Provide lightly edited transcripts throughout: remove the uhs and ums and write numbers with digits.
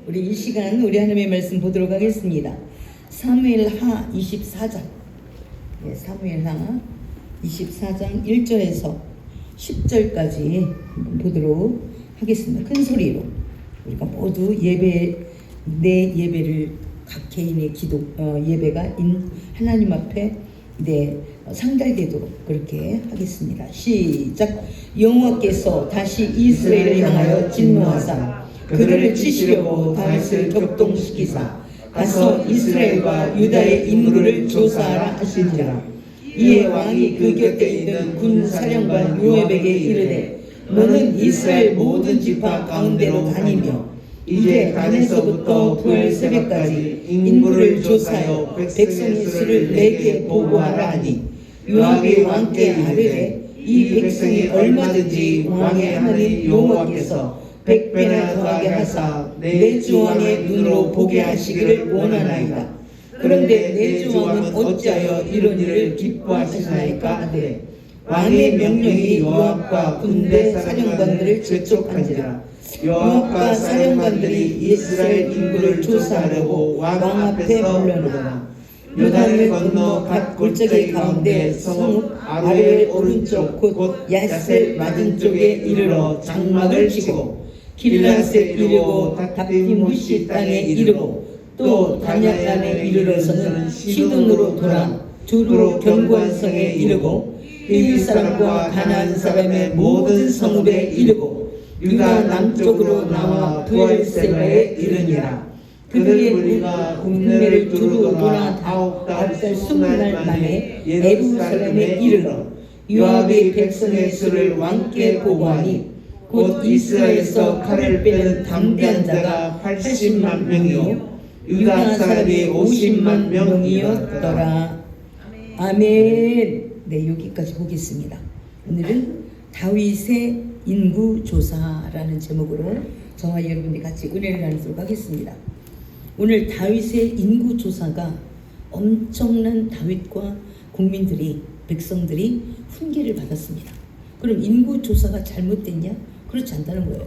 우리 이 시간 우리 하나님의 말씀 보도록 하겠습니다. 사무엘하 24장, 사무엘하 24장 1절에서 10절까지 보도록 하겠습니다. 큰 소리로 우리가 모두 내 예배를 각 개인의 기도 예배가 하나님 앞에 상달되도록 그렇게 하겠습니다. 시작. 여호와께서 다시 이스라엘을 향하여 진노하사 그들을 치시려고 다윗을 격동시키사 가서 이스라엘과 유다의 인구를 조사하라 하시니라. 이에 왕이 그 곁에 있는 군사령관 요압에게 이르되 너는 이스라엘 모든 지파 가운데로 다니며 이제 단에서부터 부활 새벽까지 인구를 조사하여 백성의 수를 내게 보고하라 하니 요압이 왕께 아뢰되 이 백성이 얼마든지 왕의 하나님 여호와께서 100배나 더하게 하사 내 주왕의 눈으로 보게 하시기를 원하나이다. 그런데 내 주왕은 어찌하여 이런 일을 기뻐하시나이까 하되 왕의 명령이 요압과 군대 사령관들을 재촉한지라. 요압과 사령관들이 이스라엘 인구를 조사하려고 왕 앞에 물러나더라. 요단을 건너 갓 골짜기 가운데 성읍 아벨 오른쪽 곧 야셀 맞은쪽에 이르러 장막을 치고 길앗에 이르고 답디무시 땅에 이르고 또 다냐간에 이르러서는 시돈으로 돌아 두루 견고한 성에 이르고 히위 사람과 가나안 사람의 모든 성읍에 이르고 유다 남쪽으로 나와 부엘세바에 이르니라. 그들의 무리가 국내를 두루 돌아 9달 20날 만에 예루살렘에 이르러 요압이 백성의 수를 왕께 보고하니 곧 이스라엘에서 칼을 빼는 담대한 자가 80만 명이요 유다 사람이 50만 명이었더라. 아멘. 네, 여기까지 보겠습니다. 오늘은 다윗의 인구조사라는 제목으로 저와 여러분들이 같이 은혜를 나누도록 하겠습니다. 오늘 다윗의 인구조사가 엄청난 다윗과 국민들이 백성들이 훈계를 받았습니다. 그럼 인구조사가 잘못됐냐? 그렇지 않다는 거예요.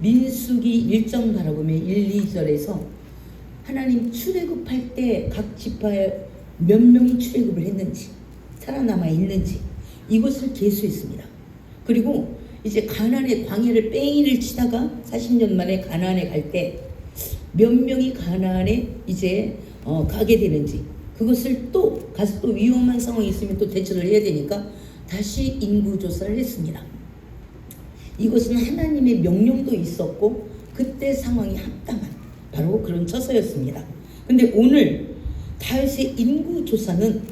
민수기 1장 바라보면 1, 2절에서 하나님 출애굽할 때 각 지파에 몇 명이 출애굽을 했는지 살아남아 있는지 이것을 계수했습니다. 그리고 이제 가나안의 광야를 뺑이를 치다가 40년 만에 가나안에 갈 때 몇 명이 가나안에 이제 가게 되는지 그것을 또 가서 또 위험한 상황이 있으면 또 대처를 해야 되니까 다시 인구조사를 했습니다. 이것은 하나님의 명령도 있었고 그때 상황이 합당한 바로 그런 처사였습니다. 근데 오늘 다윗의 인구조사는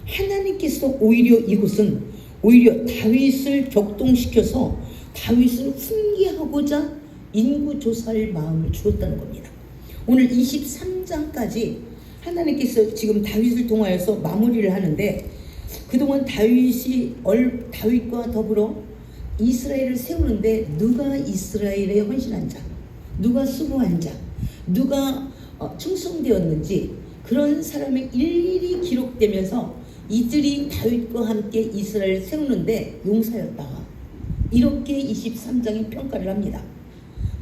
하나님께서 오히려 이곳은 오히려 다윗을 격동시켜서 다윗을 훈계하고자 인구조사할 마음을 주었다는 겁니다. 오늘 23장까지 하나님께서 지금 다윗을 통하여서 마무리를 하는데 그동안 다윗과 더불어 이스라엘을 세우는데 누가 이스라엘에 헌신한 자, 누가 수고한 자, 누가 충성되었는지 그런 사람이 일일이 기록되면서 이들이 다윗과 함께 이스라엘을 세우는데 용사였다. 이렇게 23장에 평가를 합니다.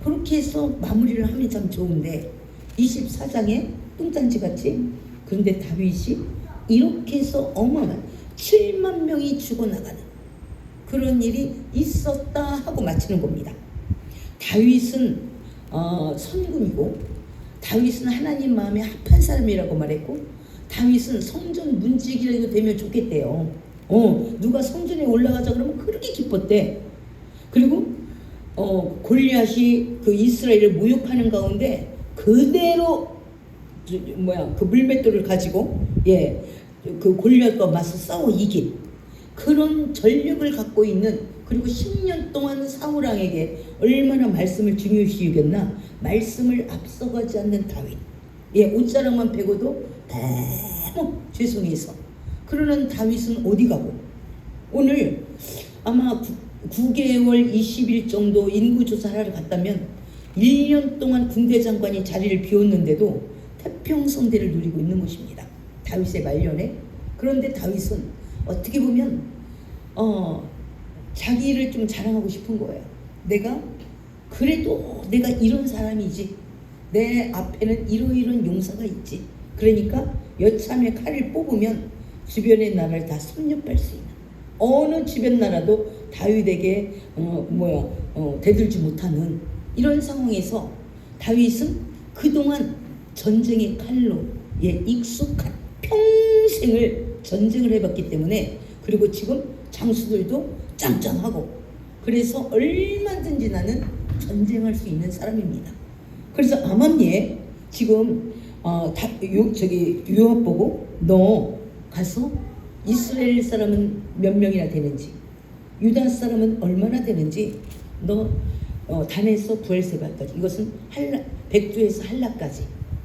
그렇게 해서 마무리를 하면 참 좋은데 24장에 뚱딴지같이 그런데 다윗이 이렇게 해서 어마어마한 7만 명이 죽어나가는 그런 일이 있었다 하고 마치는 겁니다. 다윗은 선군이고 다윗은 하나님 마음에 합한 사람이라고 말했고 다윗은 성전 문지기라도 되면 좋겠대요. 누가 성전에 올라가자 그러면 그렇게 기뻤대. 그리고 골리앗이 그 이스라엘을 모욕하는 가운데 그대로 그 물맷돌을 가지고 그 골리앗과 맞서 싸워 이긴 그런 전력을 갖고 있는 그리고 10년 동안 사울 왕에게 얼마나 말씀을 중요시 여겼나 말씀을 앞서가지 않는 다윗. 옷자락만 베고도 너무 죄송해서 그러는 다윗은 어디 가고 오늘 아마 9개월 20일 정도 인구조사를 갔다면 1년 동안 군대 장관이 자리를 비웠는데도 태평성대를 누리고 있는 것입니다. 다윗의 말년에. 그런데 다윗은 어떻게 보면 자기를 좀 자랑하고 싶은 거예요. 내가 그래도 내가 이런 사람이지. 내 앞에는 이러이러한 용사가 있지. 그러니까 여참에 칼을 뽑으면 주변의 나라를 다 섭렵할 수 있는, 어느 주변 나라도 다윗에게 대들지 못하는 이런 상황에서 다윗은 그동안 전쟁의 칼로 익숙한, 평생을 전쟁을 해봤기 때문에, 그리고 지금 장수들도 짱짱하고, 그래서 얼마든지 나는 전쟁할 수 있는 사람입니다. 그래서 아말렉 지금 요압 보고 너 가서 이스라엘 사람은 몇 명이나 되는지, 유다 사람은 얼마나 되는지, 너 단에서 부엘세바까지, 이것은 백두에서 한라까지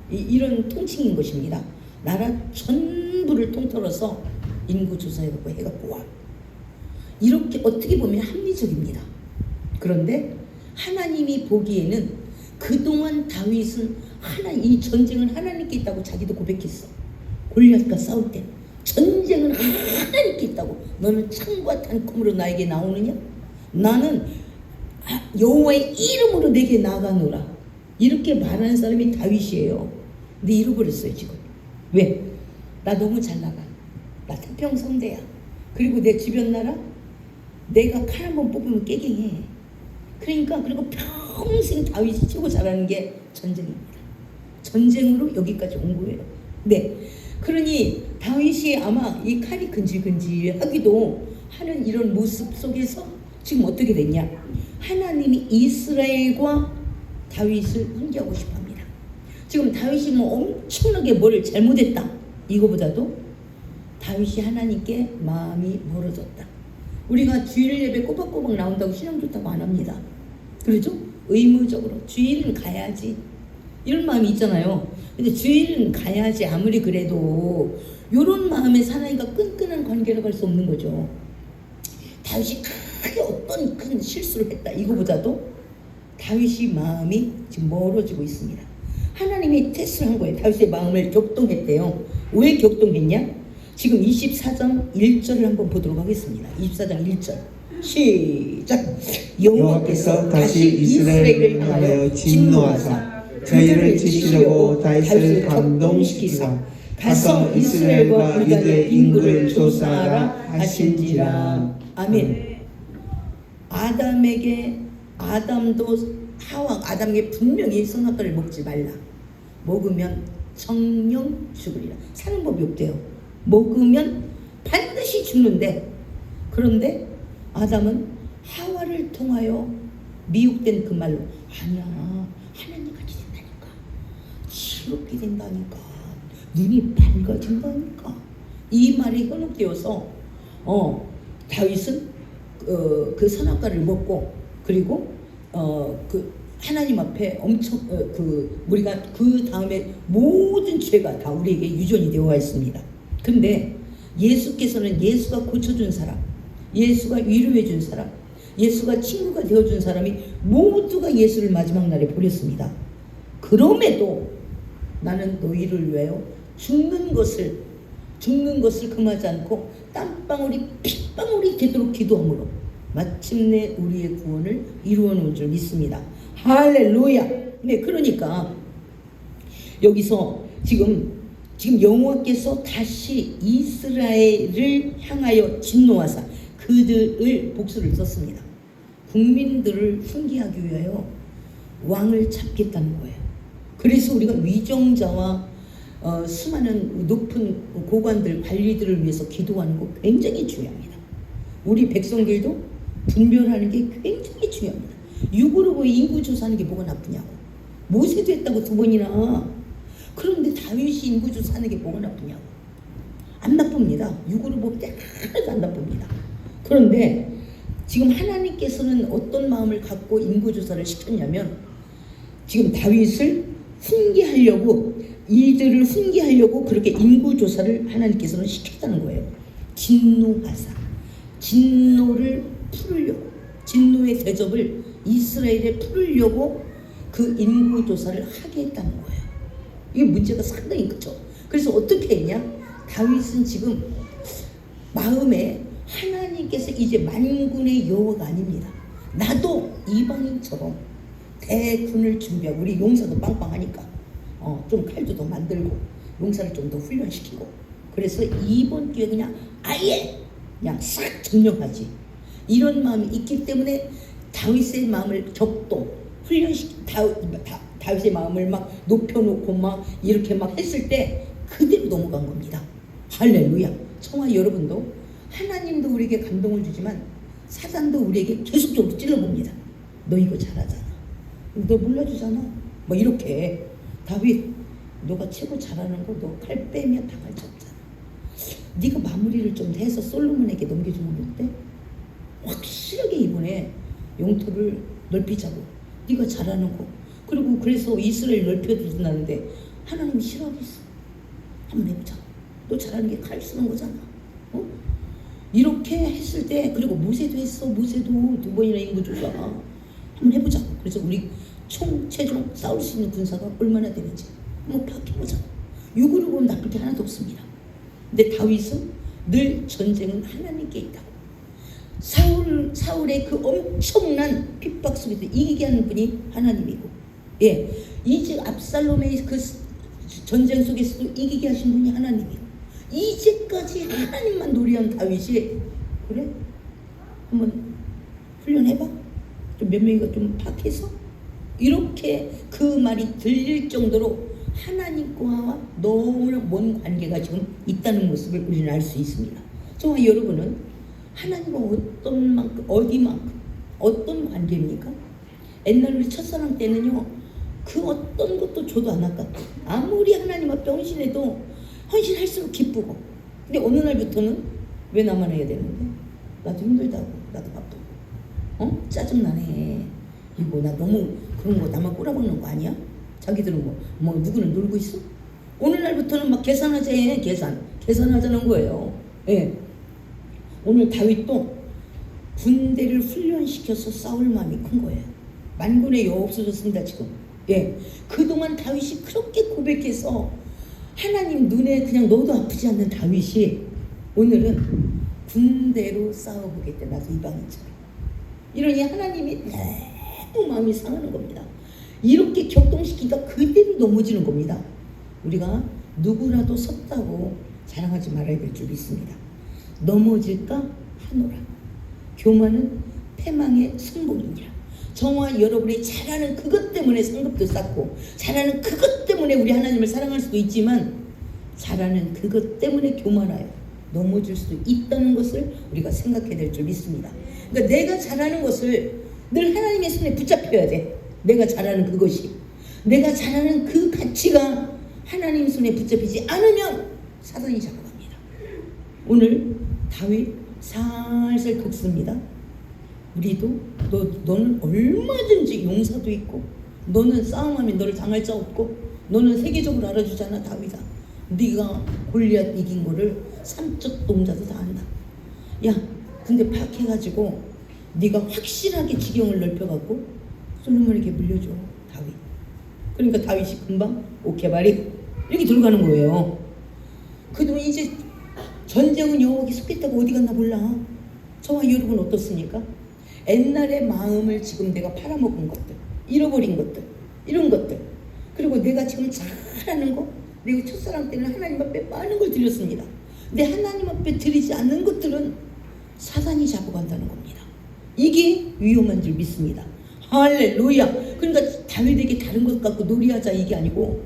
이런 통칭인 것입니다. 나라 전부를 통틀어서 인구 조사해갖고 해갖고 와. 이렇게 어떻게 보면 합리적입니다. 그런데 하나님이 보기에는 그동안 다윗은 이 전쟁은 하나님께 있다고 자기도 고백했어. 골리앗과 싸울 때 전쟁은 하나님께 있다고. 너는 창과 단검으로 나에게 나오느냐? 나는 여호와의 이름으로 내게 나아가노라. 이렇게 말하는 사람이 다윗이에요. 근데 잃어버렸어요 지금. 왜? 나 너무 잘 나가. 나 태평성대야. 그리고 내 주변 나라 내가 칼 한번 뽑으면 깨갱해. 그러니까 그리고 평생 다윗이 최고 잘하는 게 전쟁입니다. 전쟁으로 여기까지 온 거예요. 네. 그러니 다윗이 아마 이 칼이 근질근질하기도 하는 이런 모습 속에서 지금 어떻게 됐냐? 하나님이 이스라엘과 다윗을 훈계하고 싶어합니다. 지금 다윗이 엄청나게 뭘 잘못했다, 이거보다도 다윗이 하나님께 마음이 멀어졌다. 우리가 주일 예배 꼬박꼬박 나온다고 신앙 좋다고 안 합니다. 그렇죠? 의무적으로 주일은 가야지 이런 마음이 있잖아요. 근데 주일은 가야지 아무리 그래도 이런 마음에 하나님과 끈끈한 관계를 갈 수 없는 거죠. 다윗이 크게 어떤 큰 실수를 했다, 이거보다도 다윗이 마음이 지금 멀어지고 있습니다. 하나님이 테스트를 한 거예요. 다윗의 마음을 격동했대요. 왜 격동했냐? 지금 24장 1절을 한번 보도록 하겠습니다. 24장 1절 시작. 여호와께서 다시 이스라엘을 향하여 진노하사 저희를 치시려고 다윗을 감동시키사 가서 이스라엘과 유다의 인구를 조사하라 하신지라. 아멘. 아담에게 분명히 선악과를 먹지 말라. 먹으면 정령 죽으리라. 사는 법이 없대요. 먹으면 반드시 죽는데, 그런데 아담은 하와를 통하여 미혹된 그 말로 아니야, 하나님 같이 된다니까, 지옥이 된다니까, 눈이 밝아진다니까, 이 말이 현혹되어서 다윗은 그 선악과를 먹고, 그리고 그 하나님 앞에 엄청 우리가 그 다음에 모든 죄가 다 우리에게 유전이 되어 있습니다. 근데 예수께서는 예수가 고쳐준 사람, 예수가 위로해준 사람, 예수가 친구가 되어준 사람이 모두가 예수를 마지막 날에 버렸습니다. 그럼에도 나는 너희를 위하여 죽는 것을 금하지 않고 땀방울이 핏방울이 되도록 기도함으로 마침내 우리의 구원을 이루어 놓은 줄 믿습니다. 할렐루야. 네, 그러니까 여기서 지금 여호와께서 다시 이스라엘을 향하여 진노하사 그들을 복수를 썼습니다. 국민들을 훈계하기 위하여 왕을 잡겠다는 거예요. 그래서 우리가 위정자와 수많은 높은 고관들, 관리들을 위해서 기도하는 거 굉장히 중요합니다. 우리 백성들도 분별하는 게 굉장히 중요합니다. 육으로 보여 인구 조사하는 게 뭐가 나쁘냐고. 모세도 했다고 2번이나. 그런데 다윗이 인구 조사하는 게 뭐가 나쁘냐고. 안 나쁩니다. 육으로 볼 때 하나도 안 나쁩니다. 그런데 지금 하나님께서는 어떤 마음을 갖고 인구 조사를 시켰냐면, 지금 다윗을 훈계하려고, 이들을 훈계하려고 그렇게 인구 조사를 하나님께서는 시켰다는 거예요. 진노하사, 진노를 풀으려고, 진노의 대접을 이스라엘에 풀으려고 그 인구 조사를 하게 했다는 거예요. 이게 문제가 상당히 크죠. 그래서 어떻게 했냐? 다윗은 지금 마음에 하나님께서 이제 만군의 여호와가 아닙니다. 나도 이방인처럼 대군을 준비하고 우리 용사도 빵빵하니까 좀 칼도 더 만들고 용사를 좀 더 훈련시키고 그래서 이번 기회에 그냥 아예 그냥 싹 점령하지 이런 마음이 있기 때문에 다윗의 마음을 격동 훈련시키 다윗의 마음을 막 높여놓고 막 이렇게 막 했을 때 그대로 넘어간 겁니다. 할렐루야. 청아 여러분도 하나님도 우리에게 감동을 주지만 사단도 우리에게 계속적으로 찔러봅니다. 너 이거 잘하잖아. 너 몰라주잖아. 뭐 이렇게 다윗 너가 최고 잘하는 거 너 칼 빼면 당할 수 없잖아. 네가 마무리를 좀 해서 솔로몬에게 넘겨주면 어때? 확실하게 이번에 영토를 넓히자고. 네가 잘하는 거. 그리고 그래서 이스라엘 넓혀준다는데 하나님이 싫어하겠어. 한번 해보자. 너 잘하는 게 칼 쓰는 거잖아. 이렇게 했을 때 그리고 모세도 했어. 모세도 2번이나 인구 조사. 한번 해보자. 그래서 우리 최종 싸울 수 있는 군사가 얼마나 되는지 한번 파악해보자. 육으로 보면 나쁠 게 하나도 없습니다. 근데 다윗은 늘 전쟁은 하나님께 있다고. 사울의 그 엄청난 핍박 속에서 이기게 하는 분이 하나님이고, 예, 이제 압살롬의 그 전쟁 속에서도 이기게 하신 분이 하나님이고, 이제까지 하나님만 노래한 다윗이 그래? 한번 훈련해봐. 좀 몇 명이가 좀 파악해서 이렇게 그 말이 들릴 정도로 하나님과 너무나 먼 관계가 지금 있다는 모습을 우리는 알 수 있습니다. 정말 여러분은 하나님과 어떤 만큼, 어디만큼, 어떤 관계입니까? 옛날 우리 첫사랑 때는요, 그 어떤 것도 줘도 안 아깝고, 아무리 하나님 앞에 헌신해도 헌신할수록 기쁘고, 근데 어느 날부터는 왜 나만 해야 되는데? 나도 힘들다고, 나도 바쁘고, 짜증나네. 이거 나 너무 그런 거 나만 꼬라박는 거 아니야? 자기들은 뭐 누구는 놀고 있어? 어느 날부터는 막 계산하자 해. 계산하자는 거예요. 예. 오늘 다윗도 군대를 훈련시켜서 싸울 마음이 큰 거예요. 만군의 여호 없어졌습니다 지금. 예. 그동안 다윗이 그렇게 고백해서 하나님 눈에 그냥 넣어도 아프지 않는 다윗이 오늘은 군대로 싸워보겠다. 나도 이방인처럼. 이러니 하나님이 너무 마음이 상하는 겁니다. 이렇게 격동시키니까 그대로 넘어지는 겁니다. 우리가 누구라도 섰다고 자랑하지 말아야 될 줄 믿습니다. 넘어질까 하노라. 교만은 패망의 승복이니라. 저와 여러분이 잘하는 그것 때문에 상급도 쌓고 잘하는 그것 때문에 우리 하나님을 사랑할 수도 있지만 잘하는 그것 때문에 교만하여 넘어질 수도 있다는 것을 우리가 생각해야 될 줄 믿습니다. 그러니까 내가 잘하는 것을 늘 하나님의 손에 붙잡혀야 돼. 내가 잘하는 그것이, 내가 잘하는 그 가치가 하나님 손에 붙잡히지 않으면 사단이 잡아갑니다. 오늘 다윗 살살 긁습니다. 우리도 너는 얼마든지 용사도 있고, 너는 싸움하면 너를 당할 자 없고, 너는 세계적으로 알아주잖아. 다윗아, 네가 골리앗 이긴 거를 삼적 동자도 다 안다. 야, 근데 파악해가지고 네가 확실하게 지경을 넓혀갖고 솔로몬에게 물려줘. 다윗. 그러니까 다윗이 금방 오케바리 이렇게 들어가는 거예요. 그동안 이제 전쟁은 여호와께 속했다고 어디 갔나 몰라. 저와 여러분 어떻습니까? 옛날의 마음을 지금 내가 팔아먹은 것들, 잃어버린 것들, 이런 것들, 그리고 내가 지금 잘하는 거, 내가 첫사랑 때는 하나님 앞에 많은 걸 드렸습니다. 근데 하나님 앞에 드리지 않는 것들은 사단이 잡아간다는 겁니다. 이게 위험한 줄 믿습니다. 할렐루야. 그러니까 다윗에게 다른 것 갖고 놀이하자 이게 아니고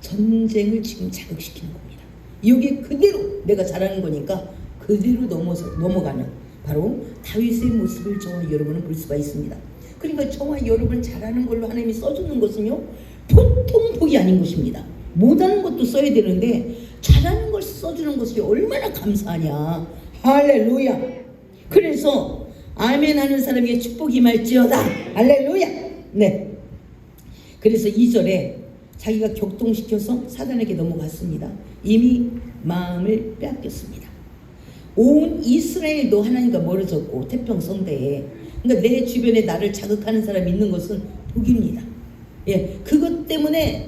전쟁을 지금 자극시키는 겁니다. 여기에 그대로 내가 잘하는 거니까 그대로 넘어가는 바로 다윗의 모습을 저와 여러분은 볼 수가 있습니다. 그러니까 저와 여러분 잘하는 걸로 하나님이 써주는 것은요, 보통 복이 아닌 것입니다. 못하는 것도 써야 되는데 잘하는 걸 써주는 것이 얼마나 감사하냐. 할렐루야. 그래서 아멘 하는 사람에게 축복이 임할지어다. 할렐루야. 네. 그래서 2절에 자기가 격동시켜서 사단에게 넘어갔습니다. 이미 마음을 빼앗겼습니다. 온 이스라엘도 하나님과 멀어졌고 태평성대에, 그러니까 내 주변에 나를 자극하는 사람이 있는 것은 복입니다. 예, 그것 때문에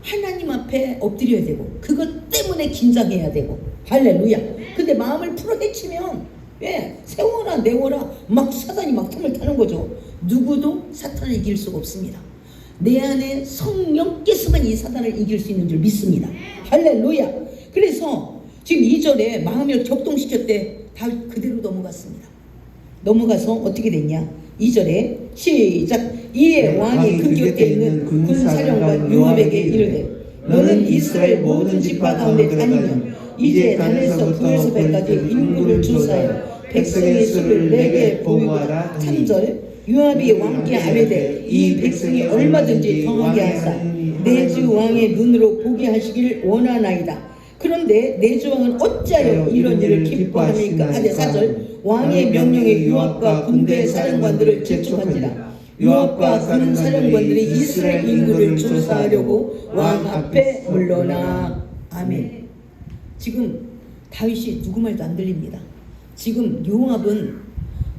하나님 앞에 엎드려야 되고, 그것 때문에 긴장해야 되고. 할렐루야. 근데 마음을 풀어헤치면, 예, 세워라 내워라 막 사단이 막 틈을 타는 거죠. 누구도 사탄을 이길 수가 없습니다. 내 안에 성령께서만 이 사탄을 이길 수 있는 줄 믿습니다. 할렐루야. 그래서 지금 2절에 마음을 격동시켰대. 다윗 그대로 넘어갔습니다. 넘어가서 어떻게 됐냐? 2절에 시작. 이에 왕이 그 곁에 있는 군사령관 요압에게 이르되 너는 이스라엘 모든 지파 가운데 다니며 이제 단에서 부엘세바까지 인구를 조사하여 백성의 수를 내게 보고하라. 3절 요압이 왕께 아뢰되 이 백성이 얼마든지 더하게 하사 내 주 왕의 눈으로 보게 하시길 원하나이다. 그런데 내 주 왕은 어찌하여 이런 일을 기뻐하니까 하되 4절 왕의 명령에 요압과 군대 사령관들을 재촉한지라. 요압과 군 사령관들이 이스라엘 인구를 조사하려고 왕 앞에 물러나. 아멘. 지금 다윗이 누구 말도 안 들립니다. 지금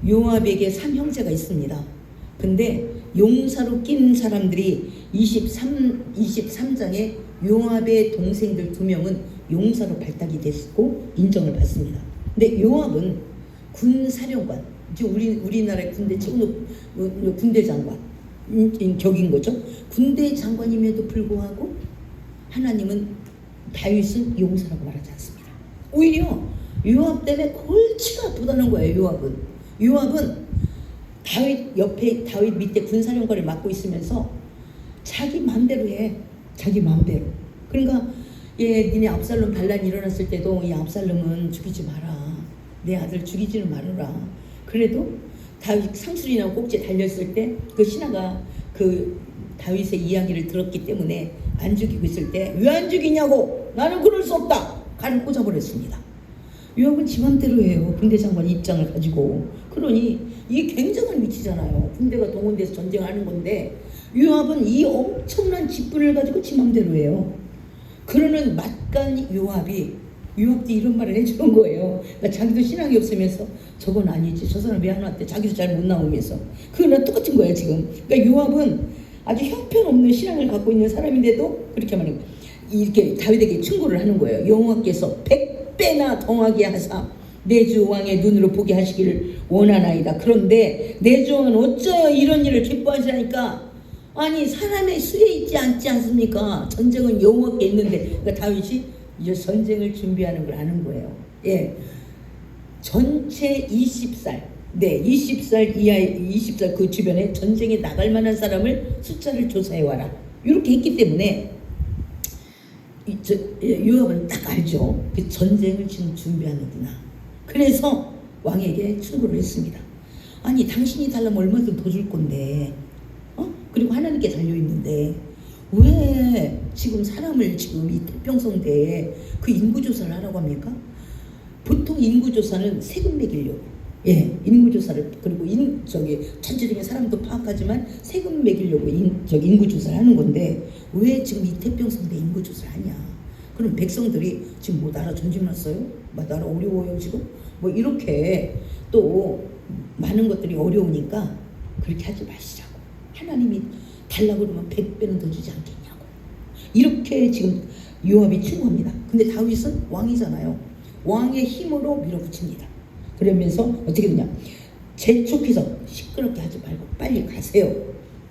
요압에게 3형제가 있습니다. 근데 용사로 낀 사람들이 23장에 요압의 동생들 2명은 용사로 발탁이 됐고 인정을 받습니다. 근데 요압은 군사령관, 우리나라의 군대 최고 군대 장관 격인 거죠. 군대 장관임에도 불구하고 하나님은 다윗은 용사라고 말하지 않습니다. 오히려 요압 때문에 골치가 아프다는 거예요. 요압은 다윗 밑에 군사령관을 맡고 있으면서 자기 마음대로 해. 자기 마음대로. 그러니까 니네 압살롬 반란이 일어났을 때도 이 압살롬은 죽이지 마라. 내 아들 죽이지는 말아라. 그래도 다윗 상술이나 꼭지에 달렸을 때 그 신하가 그 다윗의 이야기를 들었기 때문에 안 죽이고 있을 때 왜 안 죽이냐고. 나는 그럴 수 없다. 칼을 꽂아버렸습니다. 요압은 지 맘대로 해요. 군대 장관 입장을 가지고. 그러니 이게 굉장한 위치잖아요. 군대가 동원돼서 전쟁하는 건데 요압은 이 엄청난 직분을 가지고 지 맘대로 해요. 그러는 막간 요압도 이런 말을 해주는 거예요. 그러니까 자기도 신앙이 없으면서 저건 아니지. 저 사람 왜 안 왔대. 자기도 잘 못 나오면서. 그거랑 똑같은 거예요 지금. 그러니까 요압은 아주 형편없는 신앙을 갖고 있는 사람인데도 그렇게 말하는 거예요. 이렇게 다윗에게 충고를 하는 거예요. 여호와께서 100배나 더하게 하사 내 주 왕의 눈으로 보게 하시기를 원하나이다. 그런데 내 주 왕은 어쩌여 이런 일을 기뻐하시라니까. 아니 사람의 수에 있지 않지 않습니까? 전쟁은 여호와께 있는데. 그러니까 다윗이 이제 전쟁을 준비하는 걸 아는 거예요. 예, 전체 20살, 20살 이하의 20살 그 주변에 전쟁에 나갈 만한 사람을 숫자를 조사해 와라. 이렇게 했기 때문에 요압은 딱 알죠. 그 전쟁을 지금 준비하는구나. 그래서 왕에게 충고를 했습니다. 아니 당신이 달라면 얼마든 더 줄 건데, 그리고 하나님께 달려 있는데 왜 지금 사람을 지금 이 태평성대에 그 인구조사를 하라고 합니까? 보통 인구조사는 세금 매기려고. 인구조사를, 그리고 전체적인 사람도 파악하지만 세금 매기려고 인구조사를 하는 건데 왜 지금 이 태평성대 인구조사를 하냐? 그럼 백성들이 지금 뭐 나라 전쟁 났어요? 나라 어려워요 지금? 뭐 이렇게 또 많은 것들이 어려우니까 그렇게 하지 마시라고. 하나님이 달라고 그러면 100배는 더 주지 않겠냐고. 이렇게 지금 요압이 충고합니다. 근데 다윗은 왕이잖아요. 왕의 힘으로 밀어붙입니다. 그러면서 어떻게 되냐. 재촉해서 시끄럽게 하지 말고 빨리 가세요.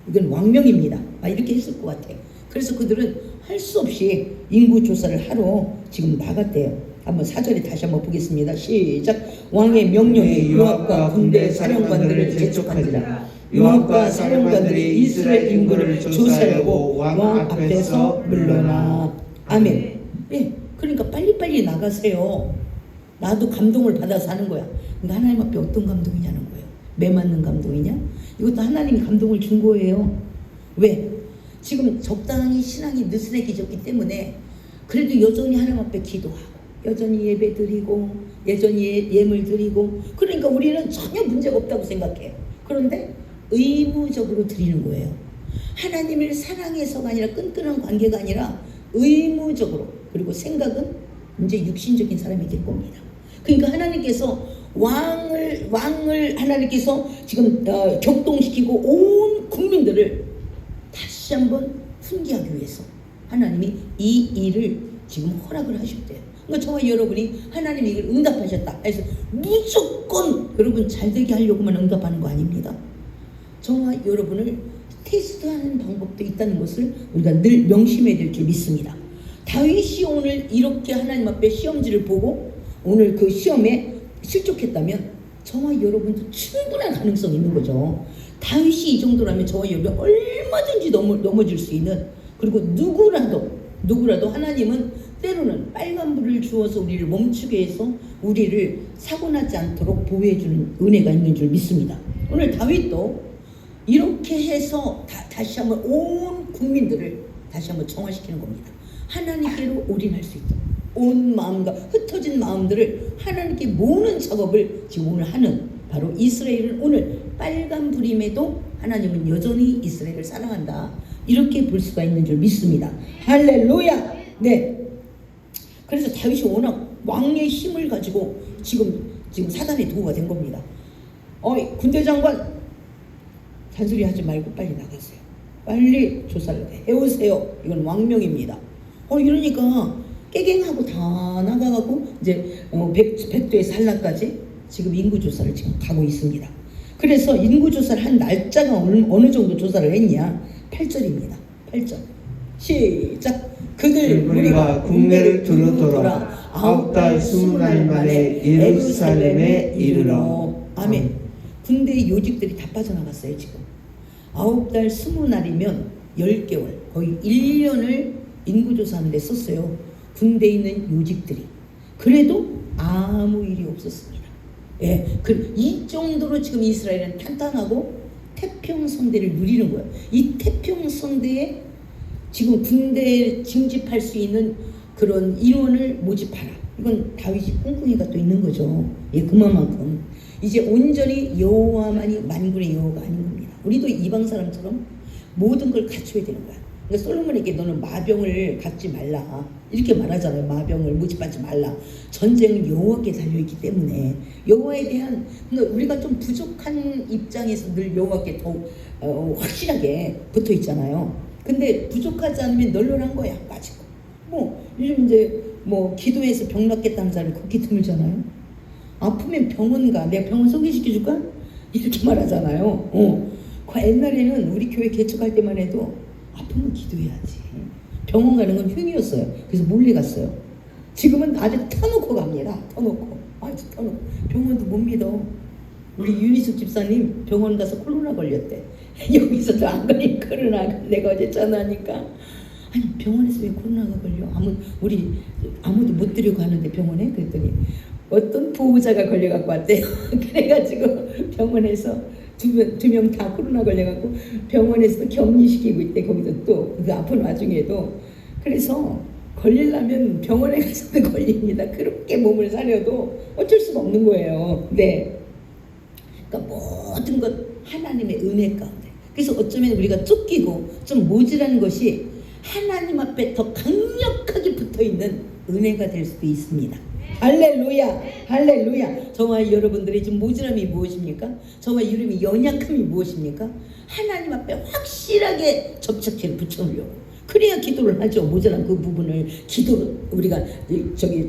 이건 왕명입니다. 이렇게 했을 것 같아요. 그래서 그들은 할 수 없이 인구조사를 하러 지금 나갔대요. 한번 4절에 다시 한번 보겠습니다. 시작. 왕의 명령에 요압과 군대 사령관들을 재촉한지라. 요압과 사령관들이 이스라엘 인구를 조사하려고 왕 앞에서 물러나. 아멘. 그러니까 빨리빨리 나가세요. 나도 감동을 받아서 하는 거야. 근데 하나님 앞에 어떤 감동이냐는 거예요. 매 맞는 감동이냐? 이것도 하나님이 감동을 준 거예요. 왜? 지금 적당히 신앙이 느슨해졌기 때문에 그래도 여전히 하나님 앞에 기도하고 여전히 예배 드리고 여전히 예물 드리고, 그러니까 우리는 전혀 문제가 없다고 생각해요. 그런데 의무적으로 드리는 거예요. 하나님을 사랑해서가 아니라 끈끈한 관계가 아니라 의무적으로. 그리고 생각은 이제 육신적인 사람이 될 겁니다. 그러니까 하나님께서 왕을 하나님께서 지금 격동시키고 온 국민들을 다시 한번 훈계하기 위해서 하나님이 이 일을 지금 허락을 하셨대요. 그러니까 저와 여러분이 하나님이 이걸 응답하셨다 해서 무조건 여러분 잘되게 하려고만 응답하는 거 아닙니다. 저와 여러분을 테스트하는 방법도 있다는 것을 우리가 늘 명심해야 될 줄 믿습니다. 다윗이 오늘 이렇게 하나님 앞에 시험지를 보고 오늘 그 시험에 실족했다면 저와 여러분도 충분한 가능성이 있는 거죠. 다윗이 이 정도라면 저와 여러분 얼마든지 넘어질 수 있는, 그리고 누구라도 하나님은 때로는 빨간불을 주어서 우리를 멈추게 해서 우리를 사고나지 않도록 보호해주는 은혜가 있는 줄 믿습니다. 오늘 다윗도 이렇게 해서 다시 한번 온 국민들을 다시 한번 정화시키는 겁니다. 하나님께로 올인할 수 있도록 온 마음과 흩어진 마음들을 하나님께 모으는 작업을 지금 오늘 하는, 바로 이스라엘은 오늘 빨간 불임에도 하나님은 여전히 이스라엘을 사랑한다, 이렇게 볼 수가 있는 줄 믿습니다. 할렐루야. 네. 그래서 다윗이 워낙 왕의 힘을 가지고 지금 사단의 도구가 된 겁니다. 군대 장관 잔소리 하지 말고 빨리 나가세요. 빨리 조사를 해오세요. 이건 왕명입니다. 이러니까 깨갱하고 다 나가가고 이제 백두의 산란까지 지금 인구조사를 지금 가고 있습니다. 그래서 인구조사를 한 날짜가 어느 정도 조사를 했냐? 8절입니다. 8절 시작. 그들 우리가 국내를 두루 돌아 9달 20날 만에 예루살렘에 이르러. 아멘. 군대의 요직들이 다 빠져나갔어요. 지금 9달 20날이면 10개월, 거의 1년을 인구조사하는 데 썼어요. 군대에 있는 요직들이. 그래도 아무 일이 없었습니다. 예, 이 정도로 지금 이스라엘은 탄탄하고 태평성대를 누리는 거예요. 이 태평성대에 지금 군대에 징집할 수 있는 그런 인원을 모집하라. 이건 다윗이 꿍꿍이가 또 있는 거죠. 예, 그만큼 이제 온전히 여호와만이 만군의 여호가 아닌 겁니다. 우리도 이방 사람처럼 모든 걸 갖춰야 되는 거야. 그러니까 솔로몬에게 너는 마병을 갖지 말라, 이렇게 말하잖아요. 마병을 모집하지 말라. 전쟁은 여호와께 달려있기 때문에 여호와에 대한, 그러니까 우리가 좀 부족한 입장에서 늘 여호와께 더욱 확실하게 붙어 있잖아요. 근데 부족하지 않으면 널널한 거야. 빠지고. 요즘 이제 기도해서 병 낫겠다는 사람이 그렇게 드물잖아요. 아프면 병원 가. 내가 병원 소개시켜줄까? 이렇게 말하잖아요. 옛날에는 우리 교회 개척할 때만 해도 아프면 기도해야지, 병원 가는 건 흉이었어요. 그래서 몰래 갔어요. 지금은 아주 터놓고 갑니다. 아주 터놓고. 병원도 못 믿어. 우리 윤희숙 집사님 병원 가서 코로나 걸렸대. 여기서도 안 걸린 코로나. 내가 어제 전화하니까, 아니 병원에서 왜 코로나가 걸려? 아무도 못 데리고 가는데 병원에? 그랬더니 어떤 보호자가 걸려갖고 왔대요. 그래가지고 병원에서 두 명 다 코로나 걸려갖고 병원에서도 격리시키고 있대. 거기서 또 그 아픈 와중에도. 그래서 걸리려면 병원에 가서도 걸립니다. 그렇게 몸을 사려도 어쩔 수가 없는 거예요. 네. 그러니까 모든 것 하나님의 은혜 가운데. 그래서 어쩌면 우리가 쫓기고 좀 모질하는 것이 하나님 앞에 더 강력하게 붙어있는 은혜가 될 수도 있습니다. 할렐루야. 할렐루야. 저와 여러분들의 지금 모질함이 무엇입니까? 저와 여러분의 연약함이 무엇입니까? 하나님 앞에 확실하게 접착제를 붙여놓으려고. 그래야 기도를 하죠. 모자란 그 부분을 기도로 우리가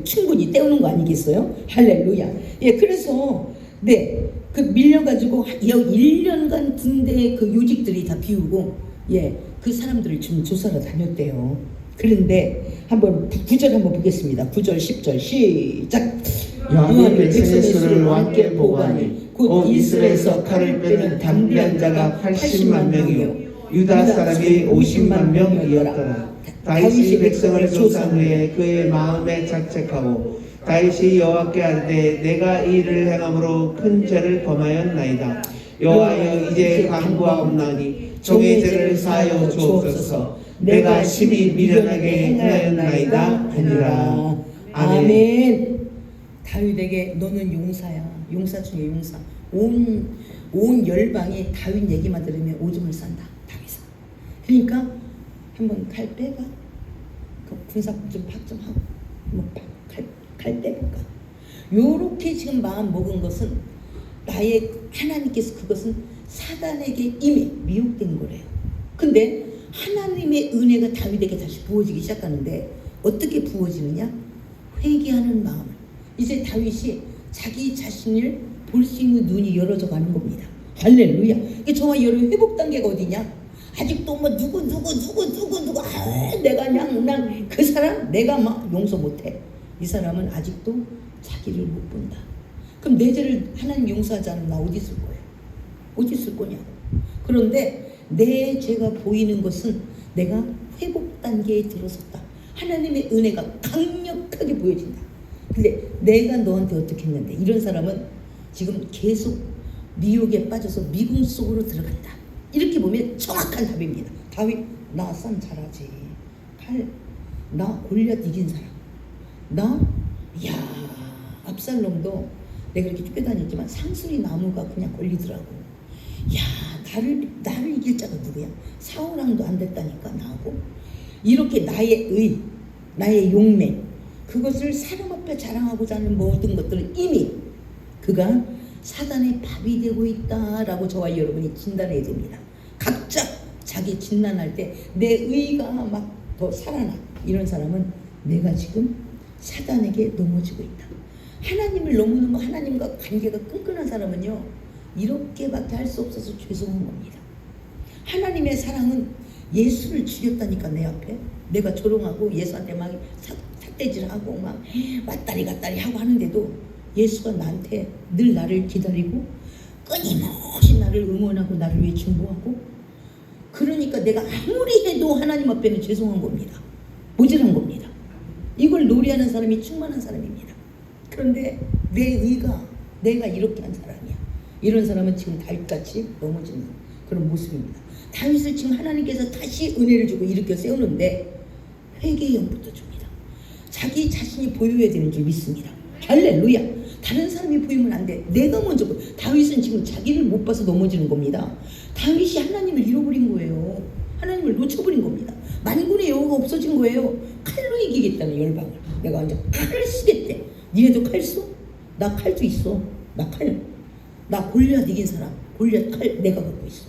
충분히 때우는 거 아니겠어요? 할렐루야. 예, 그래서 그 밀려가지고 1년간 군대 그 요직들이 다 비우고, 그 사람들을 지금 조사로 다녔대요. 그런데 한번 9절 한번 보겠습니다. 9절 10절 시작. 여호와의 백성의 수를 왕께 보고하니 곧 이스라엘에서 칼을 빼는 담대한 자가 80만 명이요 유다 사람이 50만 명이었더라. 다윗이 백성을 조사한 후에 그의 마음에 자책하고 다윗이 여호와께 아뢰되 내가 이 일을 행함으로 큰 죄를 범하였나이다. 여호와여 이제 간구하옵나니 종의 죄를 사하여 주옵소서. 내가 심히 미련하게 행하였나이다 하니라. 아멘. 다윗에게 너는 용사야. 용사 중에 용사. 온 열방이 다윗 얘기만 들으면 오줌을 싼다. 다윗은. 그러니까 한번 칼 빼가. 그 군사 좀 팍 좀 하고 칼 빼볼까. 요렇게 지금 마음 먹은 것은 나의 하나님께서 그것은 사단에게 이미 미혹된 거래요. 근데 하나님의 은혜가 다윗에게 다시 부어지기 시작하는데 어떻게 부어지느냐? 회개하는 마음을. 이제 다윗이 자기 자신을 볼 수 있는 눈이 열어져 가는 겁니다. 할렐루야. 이게 저와 여러분 회복 단계가 어디냐? 아직도 뭐 누구 내가 그냥 그 사람 내가 막 용서 못해. 이 사람은 아직도 자기를 못 본다. 그럼 내 죄를 하나님 용서하지 않으면 나 어디 있을 거예요? 어디 있을 거냐고. 그런데 내 죄가 보이는 것은 내가 회복 단계에 들어섰다. 하나님의 은혜가 강력하게 보여진다. 근데 내가 너한테 어떻게 했는데 이런 사람은 지금 계속 미혹에 빠져서 미궁 속으로 들어간다. 이렇게 보면 정확한 답입니다. 다윗 나 싸움 잘하지. 나 골리앗 이긴 사람. 압살롬도 내가 이렇게 쫓겨다녔지만 상수리 나무가 그냥 걸리더라고. 나를 이길 자가 누구야? 사울왕도 안 됐다니까 나하고. 이렇게 나의 용맹, 그것을 사람 앞에 자랑하고자 하는 모든 것들은 이미 그가 사단의 밥이 되고 있다라고 저와 여러분이 진단해야 됩니다. 각자 자기 진단할 때 내 의가 막 더 살아나. 이런 사람은 내가 지금 사단에게 넘어지고 있다. 하나님을 너무너무 하나님과 관계가 끈끈한 사람은요 이렇게밖에 할 수 없어서 죄송한 겁니다. 하나님의 사랑은 예수를 죽였다니까. 내 앞에 내가 조롱하고 예수한테 막 삿대질하고 막 왔다리 갔다리 하고 하는데도 예수가 나한테 늘 나를 기다리고 끊임없이 나를 응원하고 나를 위해 중보하고. 그러니까 내가 아무리 해도 하나님 앞에는 죄송한 겁니다. 모질한 겁니다. 이걸 노래하는 사람이 충만한 사람입니다. 그런데 내 의가 내가 이렇게 한 사람이야. 이런 사람은 지금 다윗같이 넘어지는 그런 모습입니다. 다윗을 지금 하나님께서 다시 은혜를 주고 일으켜 세우는데 회개의 영부터 줍니다. 자기 자신이 보여야 되는 줄 믿습니다. 할렐루야. 다른 사람이 보이면 안 돼. 내가 먼저 다윗은 지금 자기를 못 봐서 넘어지는 겁니다. 다윗이 하나님을 잃어버린 거예요. 하나님을 놓쳐버린 겁니다. 만군의 여호가 없어진 거예요. 칼로 이기겠다는 열방을. 내가 완전 칼을 쓰겠대. 니네도 칼 써? 나 칼도 있어. 나 골리앗 이긴 사람. 골리앗 칼 내가 갖고 있어.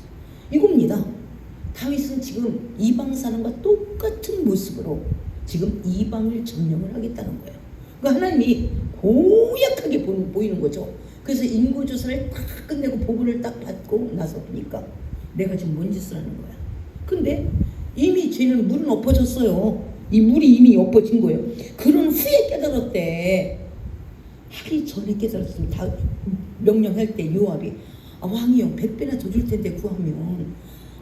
이겁니다. 다윗은 지금 이방 사람과 똑같은 모습으로 지금 이방을 점령을 하겠다는 거예요. 그러니까 하나님이 고약하게 보이는 거죠. 그래서 인고조사를 딱 끝내고 보고를 딱 받고 나서 보니까 내가 지금 뭔 짓을 하는 거야. 근데 이미 죄는 물은 엎어졌어요. 이 물이 이미 엎어진 거예요. 그런 후에 깨달았대. 하기 전에 깨달았으면 다 명령할 때 요압이 왕이요 100배나 더 줄 텐데 구하면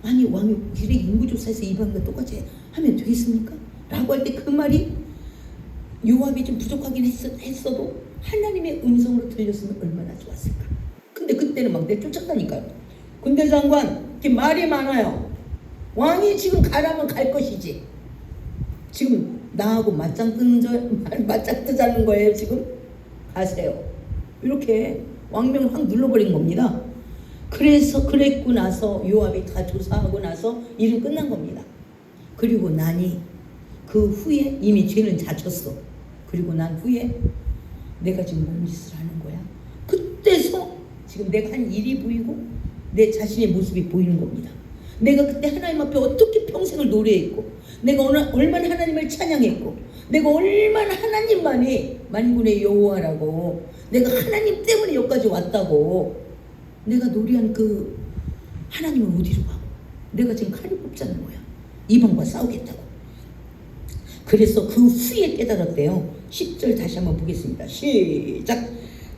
아니 왕이 이래 인구조사에서 이방과 똑같이 하면 되겠습니까? 라고 할 때 그 말이 요압이 좀 부족하긴 했어도 하나님의 음성으로 들렸으면 얼마나 좋았을까. 근데 그때는 막 내쫓았다니까요. 군대 장관 이렇게 말이 많아요. 왕이 지금 가라면 갈 것이지. 지금 나하고 맞짱 뜨자는 거예요. 지금 가세요. 이렇게 왕명을 확 눌러버린 겁니다. 그랬고 나서 요압이 다 조사하고 나서 일은 끝난 겁니다. 그리고 나니 그 후에 이미 죄는 자쳤어. 그리고 난 후에 내가 지금 뭔 짓을 하는 거야? 그때서 지금 내가 한 일이 보이고 내 자신의 모습이 보이는 겁니다. 내가 그때 하나님 앞에 어떻게 평생을 노래했고 내가 얼마나 하나님을 찬양했고 내가 얼마나 하나님만이 만군의 여호와라고 내가 하나님 때문에 여기까지 왔다고 내가 노래한 그 하나님은 어디로 가고 내가 지금 칼을 뽑자는 거야. 이방과 싸우겠다고. 그래서 그 후에 깨달았대요. 10절 다시 한번 보겠습니다. 시작.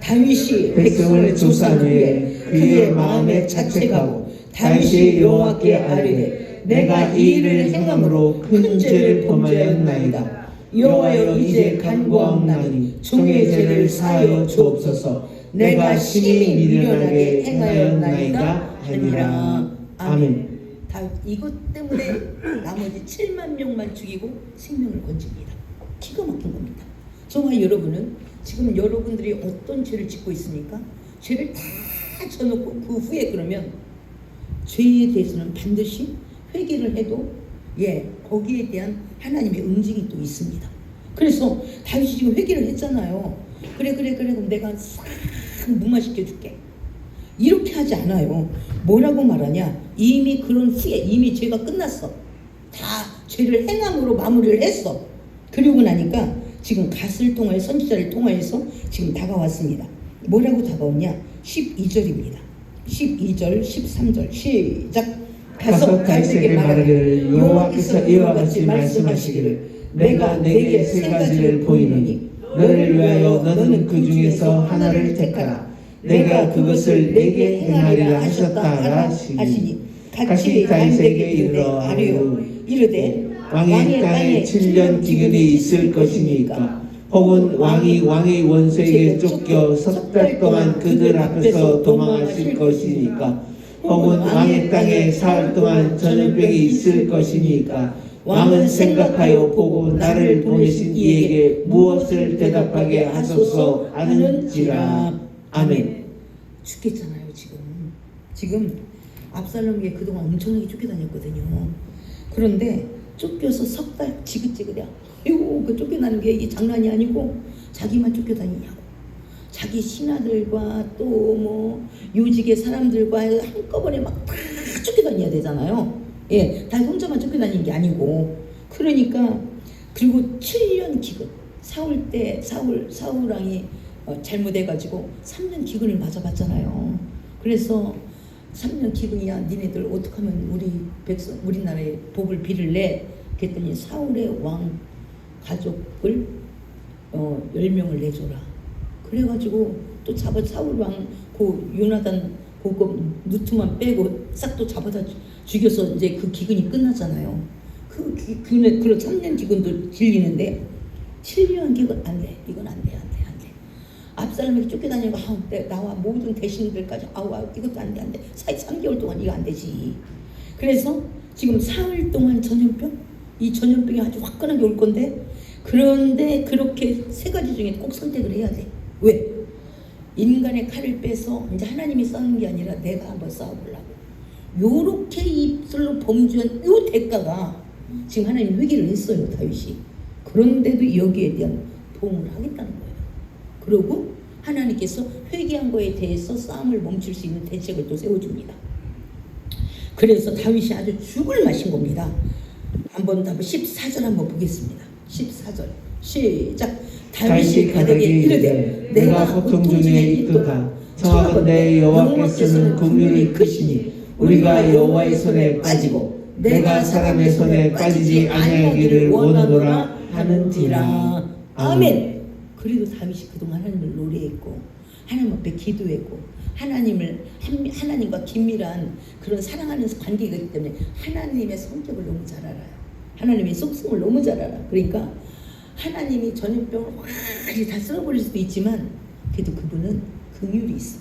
다윗이 백성을 조사한 후에 그의 마음에 자책하고 다윗이 여호와께 아뢰되 내가 이 일을 행함으로 큰 죄를 범하였나이다. 여호와여 이제 간구하옵나니 종의 죄를 사하여 주옵소서. 내가 심히 미련하게 행하였나이다 하니라. 아멘. 다윗 이것 때문에 나머지 7만 명만 죽이고 생명을 건집니다. 기가 막힌 겁니다. 저와 여러분은 지금 여러분들이 어떤 죄를 짓고 있습니까? 죄를 다 쳐놓고 그 후에 그러면 죄에 대해서는 반드시 회개를 해도 거기에 대한 하나님의 응징이 또 있습니다. 그래서 다윗이 지금 회개를 했잖아요. 그래 그럼 내가 싹 무마시켜줄게. 이렇게 하지 않아요. 뭐라고 말하냐? 이미 그런 후에 이미 죄가 끝났어. 다 죄를 행함으로 마무리를 했어. 그러고 나니까 지금 갓을 통하여 선지자를 통하여서 지금 다가왔습니다. 뭐라고 다가오냐? 12절입니다. 12절 13절 시작. 가서 다윗에게 말하기를 여호와께서 이와 같이 말씀하시기를 내가 내게 세 가지를 보이노니 너를 위하여 너는 그 중에서 하나를 택하라. 내가 그것을 내게 행하리라 하셨다 하시니 같이 다윗에게 이르러 이르되 왕의 땅에 7년 기근이 있을 것이니까 혹은 왕의 원수에게 쫓겨 석 달 동안 그들 앞에서 도망하실 것이니까 혹은 왕의 땅에 사흘 동안 전염병이 있을 것이니까 왕은 생각하여 보고 나를 보내신 이에게 무엇을 대답하게 하소서 하는지라. 아멘. 죽겠잖아요 지금 압살롬에게 그동안 엄청나게 쫓겨다녔거든요. 그런데 쫓겨서 석 달 지긋지긋해. 아이고 그 쫓겨나는 게 이게 장난이 아니고 자기만 쫓겨다니냐고. 자기 신하들과 또 뭐 요직의 사람들과 한꺼번에 막 다 쫓겨다녀야 되잖아요. 예, 다 혼자만 쫓겨다니는 게 아니고. 그러니까 그리고 7년 기근 사울 왕이 잘못해가지고 3년 기근을 맞아봤잖아요. 그래서 3년 기근이야 니네들 어떡하면 우리나라에 복을 빌을래? 그랬더니 사울의 왕 가족을 10명을 내줘라. 그래가지고 또 사울 왕 요나단 그 누트만 빼고 싹 또 잡아다 죽여서 이제 그 기근이 끝났잖아요. 그런 3년 기근도 질리는데 7년 기근 안 돼. 이건 안 돼. 압살롬에게 쫓겨다니고 나와 모든 대신들까지 이것도 안 돼. 3개월 동안 이거 안 되지. 그래서 지금 사흘 동안 전염병? 이 전염병이 아주 화끈하게 올 건데 그런데 그렇게 세 가지 중에 꼭 선택을 해야 돼. 왜? 인간의 칼을 빼서 이제 하나님이 싸우는 게 아니라 내가 한번 싸워보려고. 요렇게 입술로 범죄한 요 대가가 지금 하나님 회개를 했어요 다윗이. 그런데도 여기에 대한 보응을 하겠다는 거예요. 그리고 하나님께서 회개한 거에 대해서 싸움을 멈출 수 있는 대책을 또 세워줍니다. 그래서 다윗이 아주 죽을 맛인 겁니다. 한번 14절 한번 보겠습니다. 14절 시작. 다윗이 그에게 이르되 내가 고통 중에 있도다. 청하건대 여호와께서는 긍휼이 크시니 우리가 여호와의 손에 빠지고 내가 사람의 손에 빠지지 아니하기를 원하노라 하는지라. 아멘. 그래도 다윗이 그동안 하나님을 노래했고 하나님 앞에 기도했고 하나님과 긴밀한 그런 사랑하는 관계가 있기 때문에 하나님의 성격을 너무 잘 알아요. 하나님의 속성을 너무 잘 알아. 그러니까 하나님이 전염병을 확 다 쓸어버릴 수도 있지만 그래도 그분은 긍휼이 있어.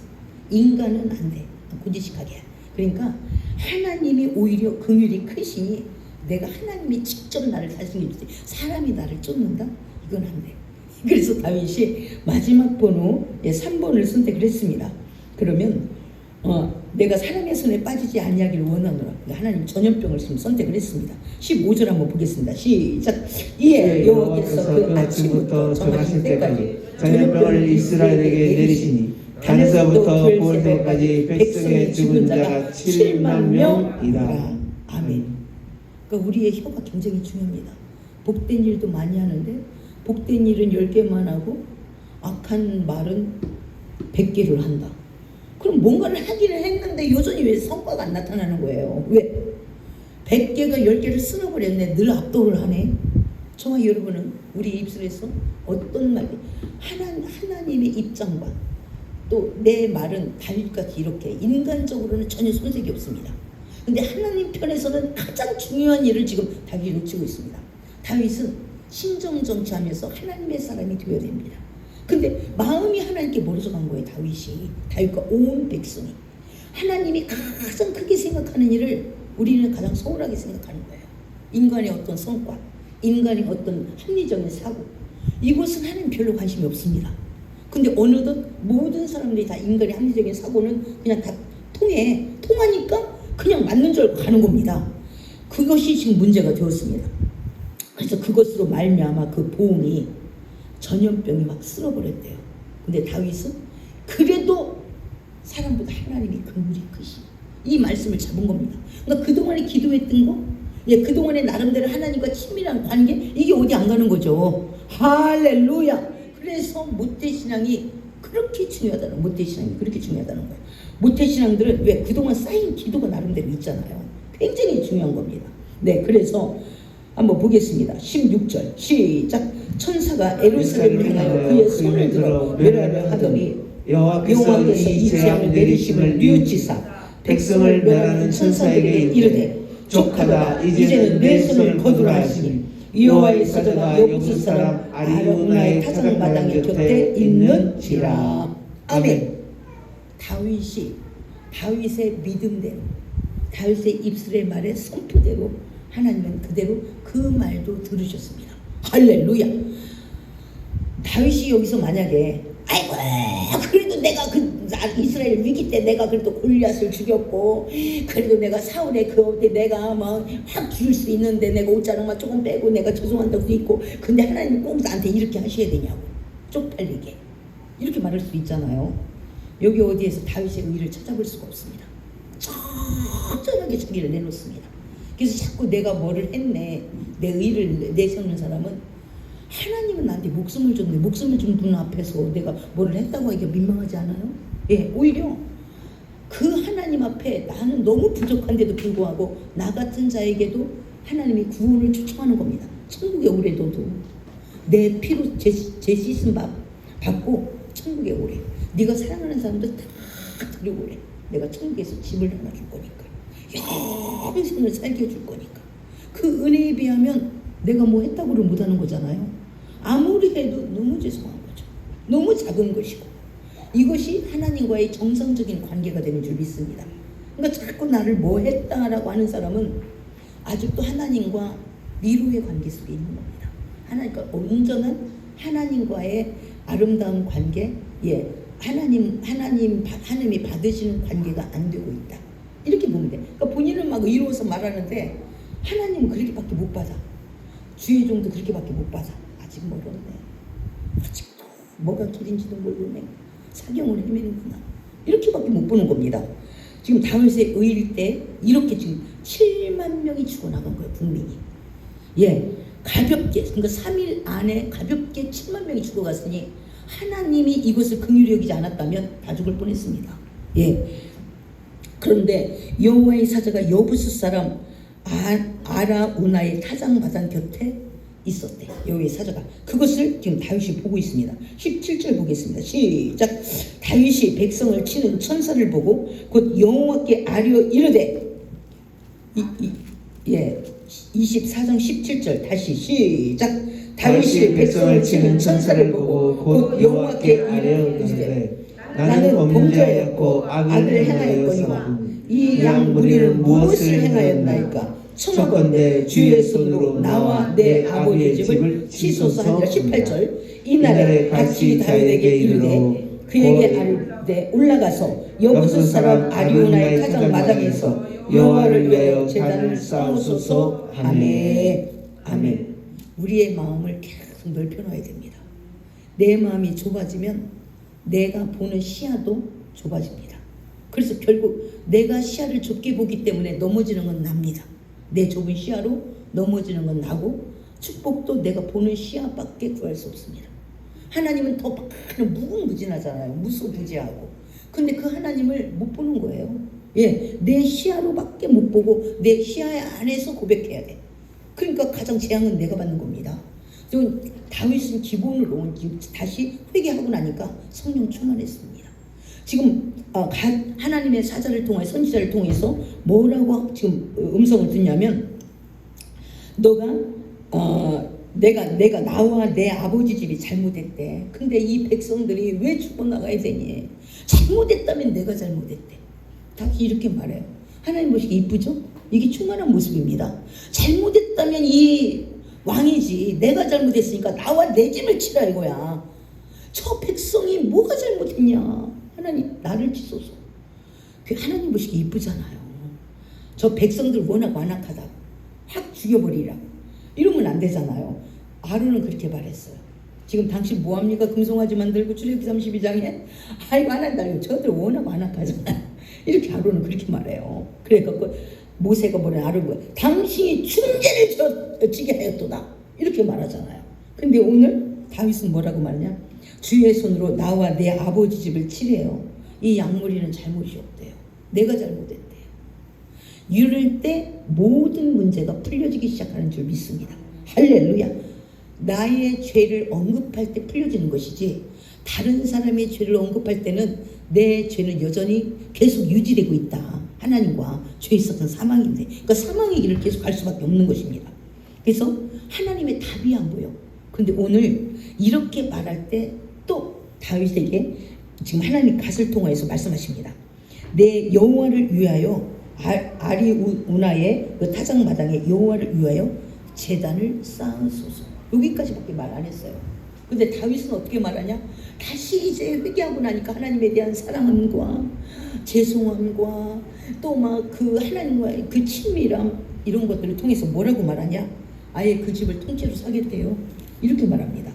인간은 안 돼. 고지식하게. 그러니까 하나님이 오히려 긍휼이 크시니 내가 하나님이 직접 나를 다스리게 줄 때 사람이 나를 쫓는다? 이건 안 돼. 그래서 다윗이 마지막 번호 3번을 선택을 했습니다. 그러면 내가 사람의 손에 빠지지 아니하기를 원하노라. 하나님 전염병을 지금 선택을 했습니다. 15절 한번 보겠습니다. 시작. 이에 여호와께서 그 아침부터 정하실 때까지 전염병을 이스라엘에게 내리시니 단에서부터 부올때까지 백성의 죽은 자가 7만 명이라. 아멘. 그러니까 우리의 혀가 굉장히 중요합니다. 복된 일도 많이 하는데 복된 일은 10개만 하고 악한 말은 100개를 한다. 그럼 뭔가를 하기는 했는데 여전히 왜 성과가 안 나타나는 거예요? 왜? 100개가 10개를 쓸어버렸네. 늘 압도를 하네. 저와 여러분은 우리 입술에서 어떤 말이 하나님의 입장과 또 내 말은 다윗같이 이렇게 인간적으로는 전혀 손색이 없습니다. 근데 하나님 편에서는 가장 중요한 일을 지금 다윗이 놓치고 있습니다. 다윗은 신정정치하면서 하나님의 사람이 되어야 됩니다. 근데 마음이 하나님께 멀어져 간 거예요. 다윗과 온 백성이 하나님이 가장 크게 생각하는 일을 우리는 가장 소홀하게 생각하는 거예요. 인간의 어떤 성과, 인간의 어떤 합리적인 사고, 이것은 하나님 별로 관심이 없습니다. 근데 어느덧 모든 사람들이 다 인간의 합리적인 사고는 그냥 다 통하니까 그냥 맞는 줄 알고 가는 겁니다. 그것이 지금 문제가 되었습니다. 그래서 그것으로 말미암아 그 보응이 전염병이 막 쓸어버렸대요. 근데 다윗은 그래도 사람보다 하나님이 긍휼이 크시 이 말씀을 잡은 겁니다. 그러니까 그동안에 기도했던 거, 그동안에 나름대로 하나님과 친밀한 관계, 이게 어디 안 가는 거죠. 할렐루야. 그래서 모태신앙이 그렇게 중요하다는 거예요. 모태신앙들은 왜 그동안 쌓인 기도가 나름대로 있잖아요. 굉장히 중요한 겁니다. 네, 그래서 한번 보겠습니다. 16절 시작. 천사가 에루살렘을 향하여 그의 손을 들어 멸하려 하더니 여호와께서 이 재앙을 내리심을 뉘우치사 백성을 멸하는 천사에게 이르되 족하다 이제는 내 손을 거두라 하시니 여호와의 사자가 여부스 사람 아리우나의 타작마당 곁에 있는지라. 아멘. 다윗의 믿음대로, 다윗의 입술의 말에 선포대로 하나님은 그대로 그 말도 들으셨습니다. 할렐루야. 다윗이 여기서 만약에 아이고 그래도 내가 이스라엘 위기 때 내가 그래도 골리앗을 죽였고 그래도 내가 사울의 그 어디 내가 막 확 죽일 수 있는데 내가 옷자락만 조금 빼고 내가 죄송한다고 돼 있고 근데 하나님이 꼭 나한테 이렇게 하셔야 되냐고 쪽팔리게 이렇게 말할 수도 있잖아요. 여기 어디에서 다윗의 의를 찾아볼 수가 없습니다. 적절하게 자기를 내놓습니다. 그래서 자꾸 내가 뭐를 했네 내 의를 내세우는 사람은 하나님은 나한테 목숨을 줬네. 목숨을 준 분 앞에서 내가 뭐를 했다고 하기가 민망하지 않아요? 예, 오히려 그 하나님 앞에 나는 너무 부족한데도 불구하고 나 같은 자에게도 하나님이 구원을 초청하는 겁니다. 천국에 오래 둬도 내 피로 제 씻은 밥 받고 천국에 오래. 네가 사랑하는 사람들 다 데리고 오래. 내가 천국에서 집을 하나 줄 거니까 영생을 살게 해줄 거니까 그 은혜에 비하면 내가 뭐 했다고를 못하는 거잖아요. 아무리 해도 너무 죄송한 거죠. 너무 작은 것이고 이것이 하나님과의 정상적인 관계가 되는 줄 믿습니다. 그러니까 자꾸 나를 뭐 했다라고 하는 사람은 아직도 하나님과 미로의 관계 속에 있는 겁니다. 하나님과 온전한 하나님과의 아름다운 관계, 예, 하나님이 받으시는 관계가 안 되고 있다. 이렇게 보면 돼. 그러니까 본인은 막 의로워서 말하는데 하나님은 그렇게밖에 못 받아. 주의 종도 그렇게밖에 못 받아. 아직 멀었네. 아직도 뭐가 길인지도 모르네. 사경을 헤매는구나. 이렇게밖에 못 보는 겁니다. 지금 다윗의 의일 때 이렇게 지금 7만 명이 죽어나간 거예요. 국민이. 예, 가볍게 그러니까 3일 안에 가볍게 7만 명이 죽어갔으니 하나님이 이것을 긍휼히 여기지 않았다면 다 죽을 뻔했습니다. 예. 그런데 여호와의 사자가 여부스 사람 아라우나의 타작마당 곁에 있었대. 여호와의 사자가 그것을 지금 다윗이 보고 있습니다. 17절 보겠습니다. 시작. 다윗이 백성을 치는 천사를 보고 곧 여호와께 아뢰어 이르되 24장 17절 다시 시작. 다윗이 백성을 치는 천사를 보고 곧 여호와께 아뢰어 이르되 나는 범죄하였고 악을 행하였거니와 이 양 무리는 무엇을 행하였나이까? 청하건대 주의 손으로 나와 내 아버지의 집을 치소서 하니라. 18절. 이날에 같이 다윗에게 이르되 그에게 아뢰되 올라가서 여부스 사람 아리우나의 타작 마당에서 여호와를 위하여 제단을 쌓으소서. 아멘. 아멘. 우리의 마음을 계속 넓혀놔야 됩니다. 내 마음이 좁아지면 내가 보는 시야도 좁아집니다. 그래서 결국 내가 시야를 좁게 보기 때문에 넘어지는 건 납니다. 내 좁은 시야로 넘어지는 건 나고 축복도 내가 보는 시야밖에 구할 수 없습니다. 하나님은 더 많은 무궁무진하잖아요. 무소부지하고. 근데 그 하나님을 못 보는 거예요. 예, 내 시야로밖에 못 보고 내 시야 안에서 고백해야 돼. 그러니까 가장 재앙은 내가 받는 겁니다. 다윗은 기본으로 다시 회개하고 나니까 성령 충만했습니다. 지금 하나님의 사자를 통해 선지자를 통해서 뭐라고 지금 음성을 듣냐면 내가 나와 내 아버지 집이 잘못했대. 근데 이 백성들이 왜 죽어나가야 되니? 잘못했다면 내가 잘못했대. 다시 이렇게 말해요. 하나님 보시기 이쁘죠? 이게 충만한 모습입니다. 잘못했다면 이 왕이지. 내가 잘못했으니까 나와 내 집을 치라 이거야. 저 백성이 뭐가 잘못했냐? 하나님 나를 치소서. 하나님 보시기 이쁘잖아요. 저 백성들 워낙 완악하다. 확 죽여버리라. 이러면 안 되잖아요. 아론은 그렇게 말했어요. 지금 당신 뭐합니까? 금송아지 만들고 출애굽기 32장에 아이고 하나님 저들 워낙 완악하잖아요. 이렇게 아론은 그렇게 말해요. 그래갖고 모세가 뭐래 아론 거야. 당신이 충죄를 지게 하였도다. 이렇게 말하잖아요. 근데 오늘 다윗은 뭐라고 말하냐? 주의 손으로 나와 내 아버지 집을 치래요. 이 양무리는 잘못이 없대요. 내가 잘못했대요. 이럴 때 모든 문제가 풀려지기 시작하는 줄 믿습니다. 할렐루야. 나의 죄를 언급할 때 풀려지는 것이지, 다른 사람의 죄를 언급할 때는 내 죄는 여전히 계속 유지되고 있다. 하나님과 죄에 있었던 사망인데, 그러니까 사망의 길을 계속 갈 수밖에 없는 것입니다. 그래서 하나님의 답이 안 보여. 근데 오늘 이렇게 말할 때 또 다윗에게 지금 하나님 갓을 통하여서 말씀하십니다. 내 여호와를 위하여 아리우나의 그 타작마당에 여호와를 위하여 제단을 쌓으소서. 여기까지밖에 말 안 했어요. 근데 다윗은 어떻게 말하냐? 다시 이제 회개하고 나니까 하나님에 대한 사랑함과 죄송함과 또 막 그 하나님과의 그 친밀함, 이런 것들을 통해서 뭐라고 말하냐? 아예 그 집을 통째로 사겠대요. 이렇게 말합니다.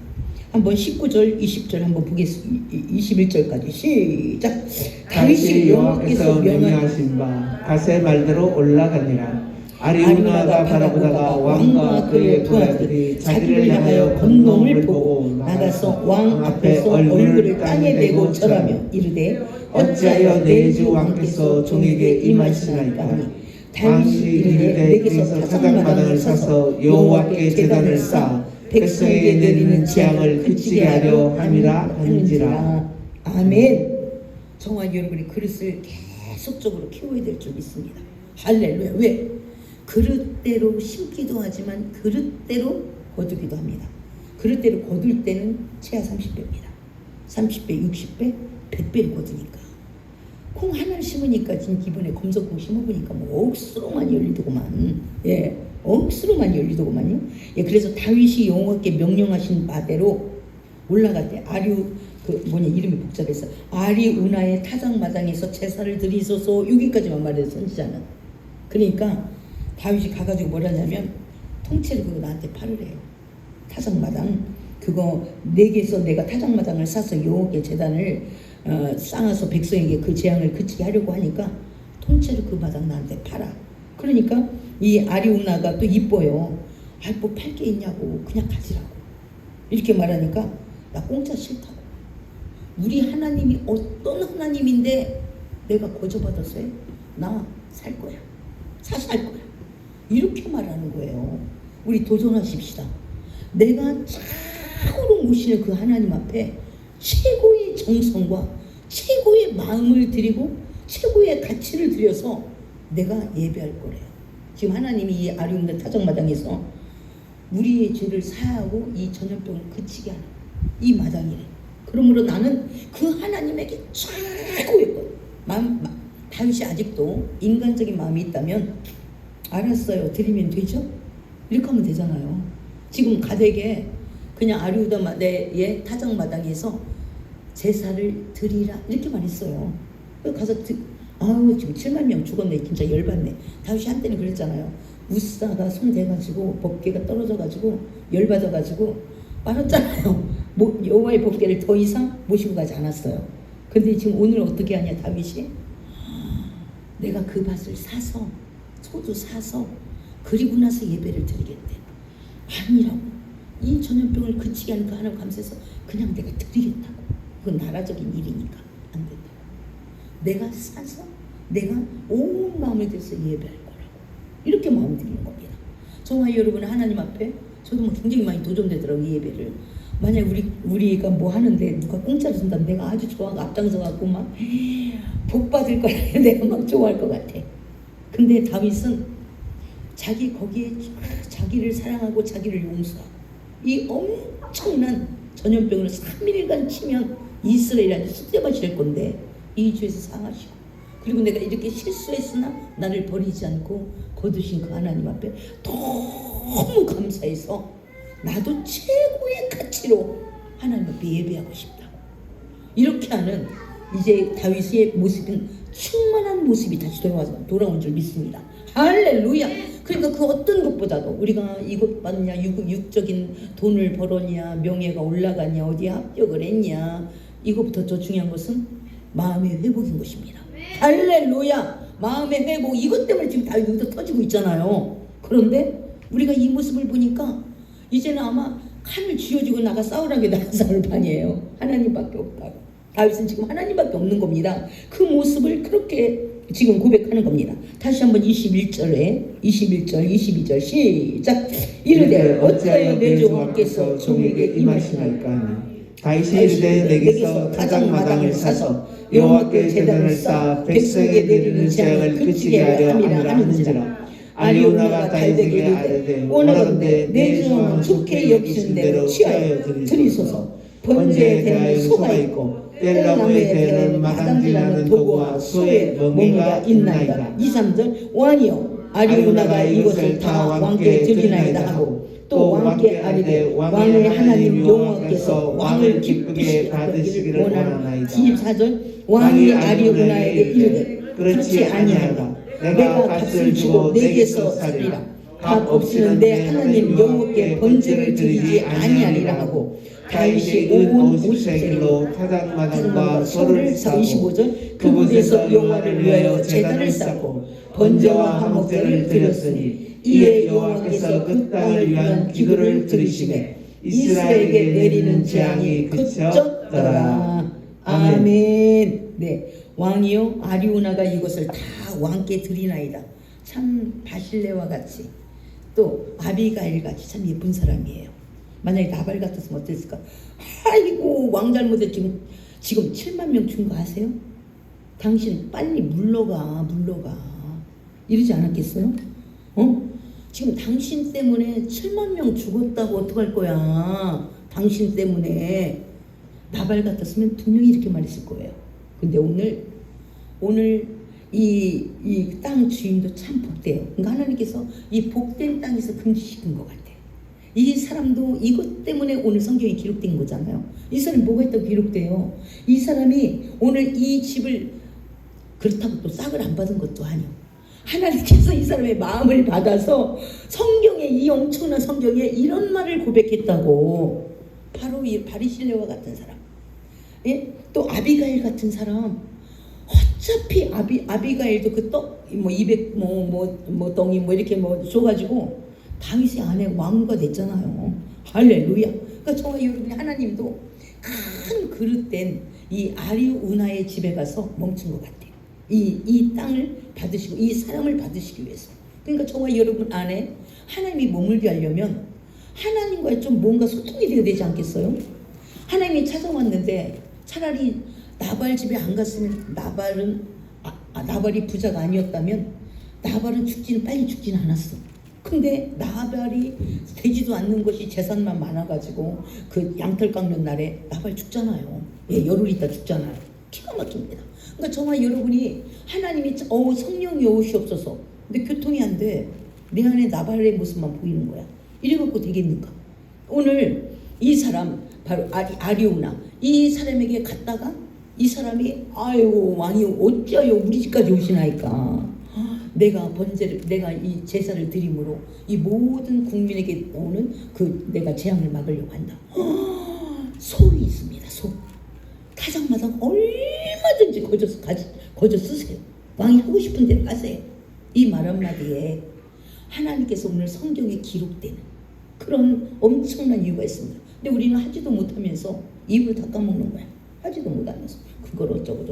한번 19절, 20절 한번 보겠습니다. 21절까지 시작. 다윗이 여호와께서 명령하신 바 갓의 말대로 올라가니라. 아리우나가 바라보다가 왕과 그의 부하들이 자기를 향하여 건너옴을 보고 나가서 왕 앞에서 얼굴을 땅에 대고 절하며 이르되 어찌하여 내 주 왕께서 종에게 임하시나이까. 하니 다윗이 이르되 내게서 타작마당을 사서 여호와께 제단을 쌓아 백성에게 내리는 재앙을 그치게 하려 함이라 하는지라. 아멘. 정말 여러분이 그릇을 계속적으로 키워야 될 줄 믿습니다. 할렐루야. 왜? 그릇대로 심기도 하지만 그릇대로 거두기도 합니다. 그릇대로 거둘 때는 최하 30배입니다. 30배, 60배, 100배를 거두니까. 콩 하나를 심으니까 지금 기본에 검정콩 심어보니까 뭐 억수로 많이 열리더구만. 예, 억수로 많이 열리더구만요. 예, 그래서 다윗이 여호와께 명령하신 바대로 올라갔대. 이름이 복잡해서 아리우나의 타작마당에서 제사를 드리소서. 여기까지만 말해서 선지자는. 그러니까 다윗이 가가지고 뭐라 하냐면 통째로 그거 나한테 팔으래요. 타작마당 그거 내게서 내가 타작마당을 사서 여호와께 제단을 쌓아서 백성에게 그 재앙을 그치게 하려고 하니까 통째로 그 마당 나한테 팔아. 그러니까 이 아리우나가 또 이뻐요. 뭐 팔 게 있냐고, 그냥 가지라고 이렇게 말하니까 나 공짜 싫다고. 우리 하나님이 어떤 하나님인데 내가 거저받아서 해? 나 살 거야. 살 거야. 이렇게 말하는 거예요. 우리 도전하십시다. 내가 참으로 모시는 그 하나님 앞에 최고의 정성과 최고의 마음을 드리고 최고의 가치를 들여서 내가 예배할 거래요. 지금 하나님이 이 아리우나 타작마당에서 우리의 죄를 사하고 이 전염병을 그치게 하는 이 마당이래. 그러므로 나는 그 하나님에게 최고의 것. 다윗이 아직도 인간적인 마음이 있다면 알았어요. 드리면 되죠? 이렇게 하면 되잖아요. 지금 가되게 그냥 아리우나의 타작마당에서 제사를 드리라 이렇게만 했어요. 가서 지금 7만 명 죽었네. 진짜 열받네. 다윗이 한때는 그랬잖아요. 무사가 손 대가지고 법궤가 떨어져가지고 열받아가지고 말았잖아요. 여호와의 법궤를 더 이상 모시고 가지 않았어요. 근데 지금 오늘 어떻게 하냐 다윗이? 내가 그 밭을 사서 소도 사서 그리고 나서 예배를 드리겠대. 아니라고. 이 전염병을 그치게 하는 그 하나님 감사해서 그냥 내가 드리겠다고. 그건 나라적인 일이니까 안 된다고. 내가 사서 내가 온 마음을 들여서 예배할 거라고. 이렇게 마음 드리는 겁니다. 정말 여러분 하나님 앞에 저도 뭐 굉장히 많이 도전되더라고요. 예배를. 만약 우리가 뭐 하는데 누가 공짜로 준다면 내가 아주 좋아하고 앞장서 갖고 막 복 받을 거라 내가 막 좋아할 것 같아. 근데 다윗은 거기에 자기를 사랑하고 자기를 용서하고 이 엄청난 전염병을 3일간 치면 이스라엘이 아주 쑥대밭이 될 건데 이 죄에서 상하시고, 그리고 내가 이렇게 실수했으나 나를 버리지 않고 거두신 그 하나님 앞에 너무 감사해서 나도 최고의 가치로 하나님 앞에 예배하고 싶다고. 이렇게 하는 이제 다윗의 모습은 충만한 모습이 다시 돌아온 줄 믿습니다. 할렐루야. 그러니까 그 어떤 것보다도 우리가 이것 받냐, 육적인 돈을 벌었냐, 명예가 올라갔냐, 어디에 합격을 했냐, 이것부터 더 중요한 것은 마음의 회복인 것입니다. 할렐루야. 마음의 회복, 이것 때문에 지금 다윗이 여기서 터지고 있잖아요. 그런데 우리가 이 모습을 보니까 이제는 아마 칼을 쥐어주고 나가 싸우라는 게 나가 싸울 판이에요. 하나님밖에 없다고. 다윗은 지금 하나님밖에 없는 겁니다. 그 모습을 그렇게 지금 고백하는 겁니다. 다시 한번 21절 22절 시작. 이르되 어찌하여 내 주 왕께서 종에게 임하시나이까 하니 다윗이 이르되 내게서 타작마당을 사서 여호와께 제단을 쌓아 백성에게 내리는 재앙을 그치게 하려 함이라 하는지라. 아리오나가 다윗에게 아뢰되 원하건대 내 주 왕은 좋게 여기시는 대로 취하여 드리소서. 번제에 대하여 소가 있고 뗄나무에 대하여 마당질하는 도구와 소의 멍에가 있나이다. 23절 왕이여 아리오나가 이것을 다 왕께 드리나이다 하고 또 왕께 아뢰되 왕의 하나님 여호와께서 왕을 기쁘게 받으시기를 원하나이다. 24절 왕이 아리오나에게 이르되 그렇지 아니하다. 내가 값을 주고 내게서 사리라. 값 없이는 내 하나님 여호와께 번제를 드리지 아니하리라 하고 다윗이 5분 50세겔로 타작마당과 소를 사고 25절 그곳에서 여호와를 위하여 제단을 쌓고 번제와 화목제를 드렸으니 이에 여호와께서 그 땅을 위한 기도를 들으시매 이스라엘에게 내리는 재앙이 그쳤더라. 아멘. 네, 왕이요 아리오나가 이것을 다 왕께 드리나이다. 참 바실레와 같이 또 아비가일 같이 참 예쁜 사람이에요. 만약에 나발 같았으면 어땠을까? 아이고 왕 잘못해 지금 7만 명 준 거 아세요? 당신 빨리 물러가 이러지 않았겠어요? 지금 당신 때문에 7만 명 죽었다고 어떡할 거야? 당신 때문에 나발 같았으면 분명히 이렇게 말했을 거예요. 근데 오늘 이 땅 주인도 참 복돼요. 그러니까 하나님께서 이 복된 땅에서 금지시킨 것 같아요. 이 사람도 이것 때문에 오늘 성경에 기록된 거잖아요. 이 사람이 뭐가 있다고 기록돼요? 이 사람이 오늘 이 집을 그렇다고 또 싹을 안 받은 것도 아니요. 하나님께서 이 사람의 마음을 받아서 성경에 이 엄청난 성경에 이런 말을 고백했다고. 바로 이 바리실레와 같은 사람, 예? 또 아비가일 같은 사람. 어차피 아비가일도 그 떡 뭐 200 뭐 덩이 뭐 이렇게 뭐 줘가지고 다윗의 아내 왕후가 됐잖아요. 할렐루야. 그러니까 저와 여러분이 하나님도 큰 그릇된 이 아리우나의 집에 가서 멈춘 것 같아요. 이 땅을 받으시고 이 사람을 받으시기 위해서. 그러니까 저와 여러분 안에 하나님이 머물게 하려면 하나님과의 좀 뭔가 소통이 되어야 되지 않겠어요? 하나님이 찾아왔는데 차라리 나발 집에 안 갔으면 나발이 부자가 아니었다면 나발은 빨리 죽지는 않았어. 근데 나발이 되지도 않는 것이 재산만 많아가지고 그 양털 깎는 날에 나발 죽잖아요. 예, 열흘 있다 죽잖아요. 기가 막힙니다. 그러니까 저와 여러분이 하나님이 성령이 오시옵소서. 근데 교통이 안 돼. 내 안에 나발의 모습만 보이는 거야. 이래갖고 되겠는가? 오늘 이 사람 바로 아리오나 이 사람에게 갔다가 이 사람이 아유 왕이 어찌하여 우리 집까지 오시나이까. 내가 이 제사를 드림으로 이 모든 국민에게 오는 그 내가 재앙을 막으려고 한다. 소위 있습니다. 소. 타작마다 얼마든지 거저 쓰세요. 왕이 하고 싶은 대로 하세요. 이 말 한마디에 하나님께서 오늘 성경에 기록되는 그런 엄청난 이유가 있습니다. 근데 우리는 하지도 못하면서 입을 다 까먹는 거야. 하지도 못하면서 그걸 어쩌고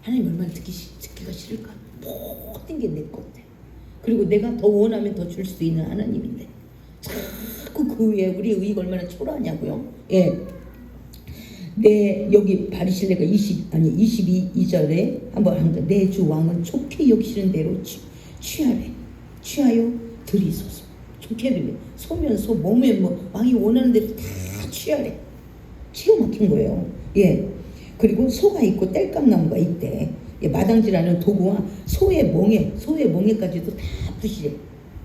하나님 얼마나 듣기가 싫을까? 모든 게 내 건데. 그리고 내가 더 원하면 더 줄 수도 있는 하나님인데 자꾸 그 위에 우리 의의가 얼마나 초라하냐고요. 예. 여기 바리실레가 22절에 한번 내 주 왕은 좋게 여기시는 대로 취하여 드리소서. 좋게 드려. 소면 소, 몸에 왕이 원하는 대로 다 취하래. 기가 막힌 거예요. 예. 그리고 소가 있고 땔감나무가 있대. 예, 마당질하는 도구와 소의 멍에까지도 다 부시래.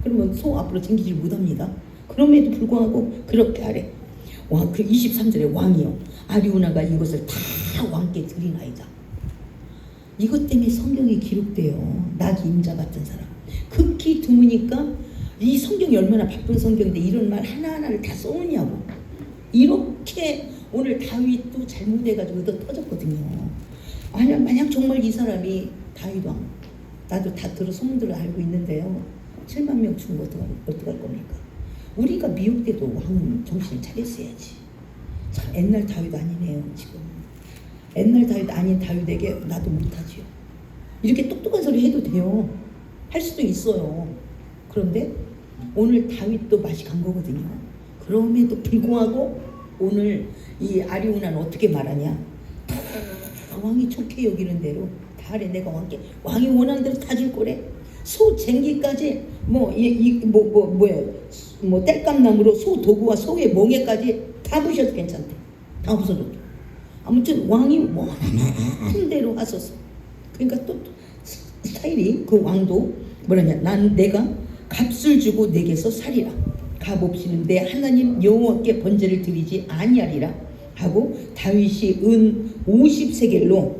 그러면 소 앞으로 챙기질 못합니다. 그럼에도 불구하고 그렇게 하래. 그 23절에 왕이요 아리우나가 이것을 다 왕께 드리나이다. 이것 때문에 성경에 기록돼요. 낙이 임자 같은 사람. 극히 드무니까 이 성경이 얼마나 바쁜 성경인데 이런 말 하나하나를 다 써놓냐고. 이렇게 오늘 다윗도 잘못해가지고 또 터졌거든요. 만약 정말 이 사람이 다윗 왕, 나도 다 소문들을 알고 있는데요. 7만 명 죽으면 어떡할 겁니까? 우리가 미혹돼도 왕은 정신을 차렸어야지. 참 옛날 다윗 아니네요 지금. 옛날 다윗 아닌 다윗에게 나도 못하지요. 이렇게 똑똑한 소리 해도 돼요. 할 수도 있어요. 그런데 오늘 다윗도 맛이 간 거거든요. 그럼에도 불구하고 오늘 이 아리우나는 어떻게 말하냐. 왕이 좋게 여기는 대로 다 하래. 내가 왕이 원하는 대로 다 줄 거래. 소 쟁기까지 뭐 땔감나무로 소 도구와 소의 멍에까지 다 부셔도 괜찮대. 다 부숴도. 아무튼 왕이 원하는 대로 하소서. 그러니까 또 스타일이 그 왕도 뭐라냐. 내가 값을 주고 내게서 살이라. 값 없이는 내 하나님 여호와께 번제를 드리지 아니하리라 하고 다윗이 은 50세겔로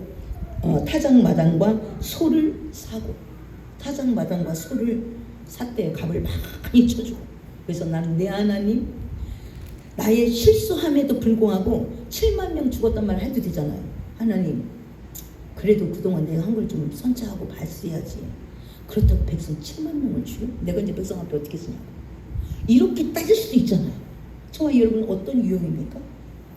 타작마당과 소를 사고 타작마당과 소를 샀대요. 값을 많이 쳐주고. 그래서 나는 내 하나님 나의 실수함에도 불구하고 7만 명 죽었단 말 해도 되잖아요. 하나님 그래도 그동안 내가 한 걸 좀 선처하고 발수해야지. 그렇다고 백성 7만 명을 죽여? 내가 이제 백성 앞에 어떻게 쓰냐고. 이렇게 따질 수도 있잖아요. 저와 여러분 어떤 유형입니까?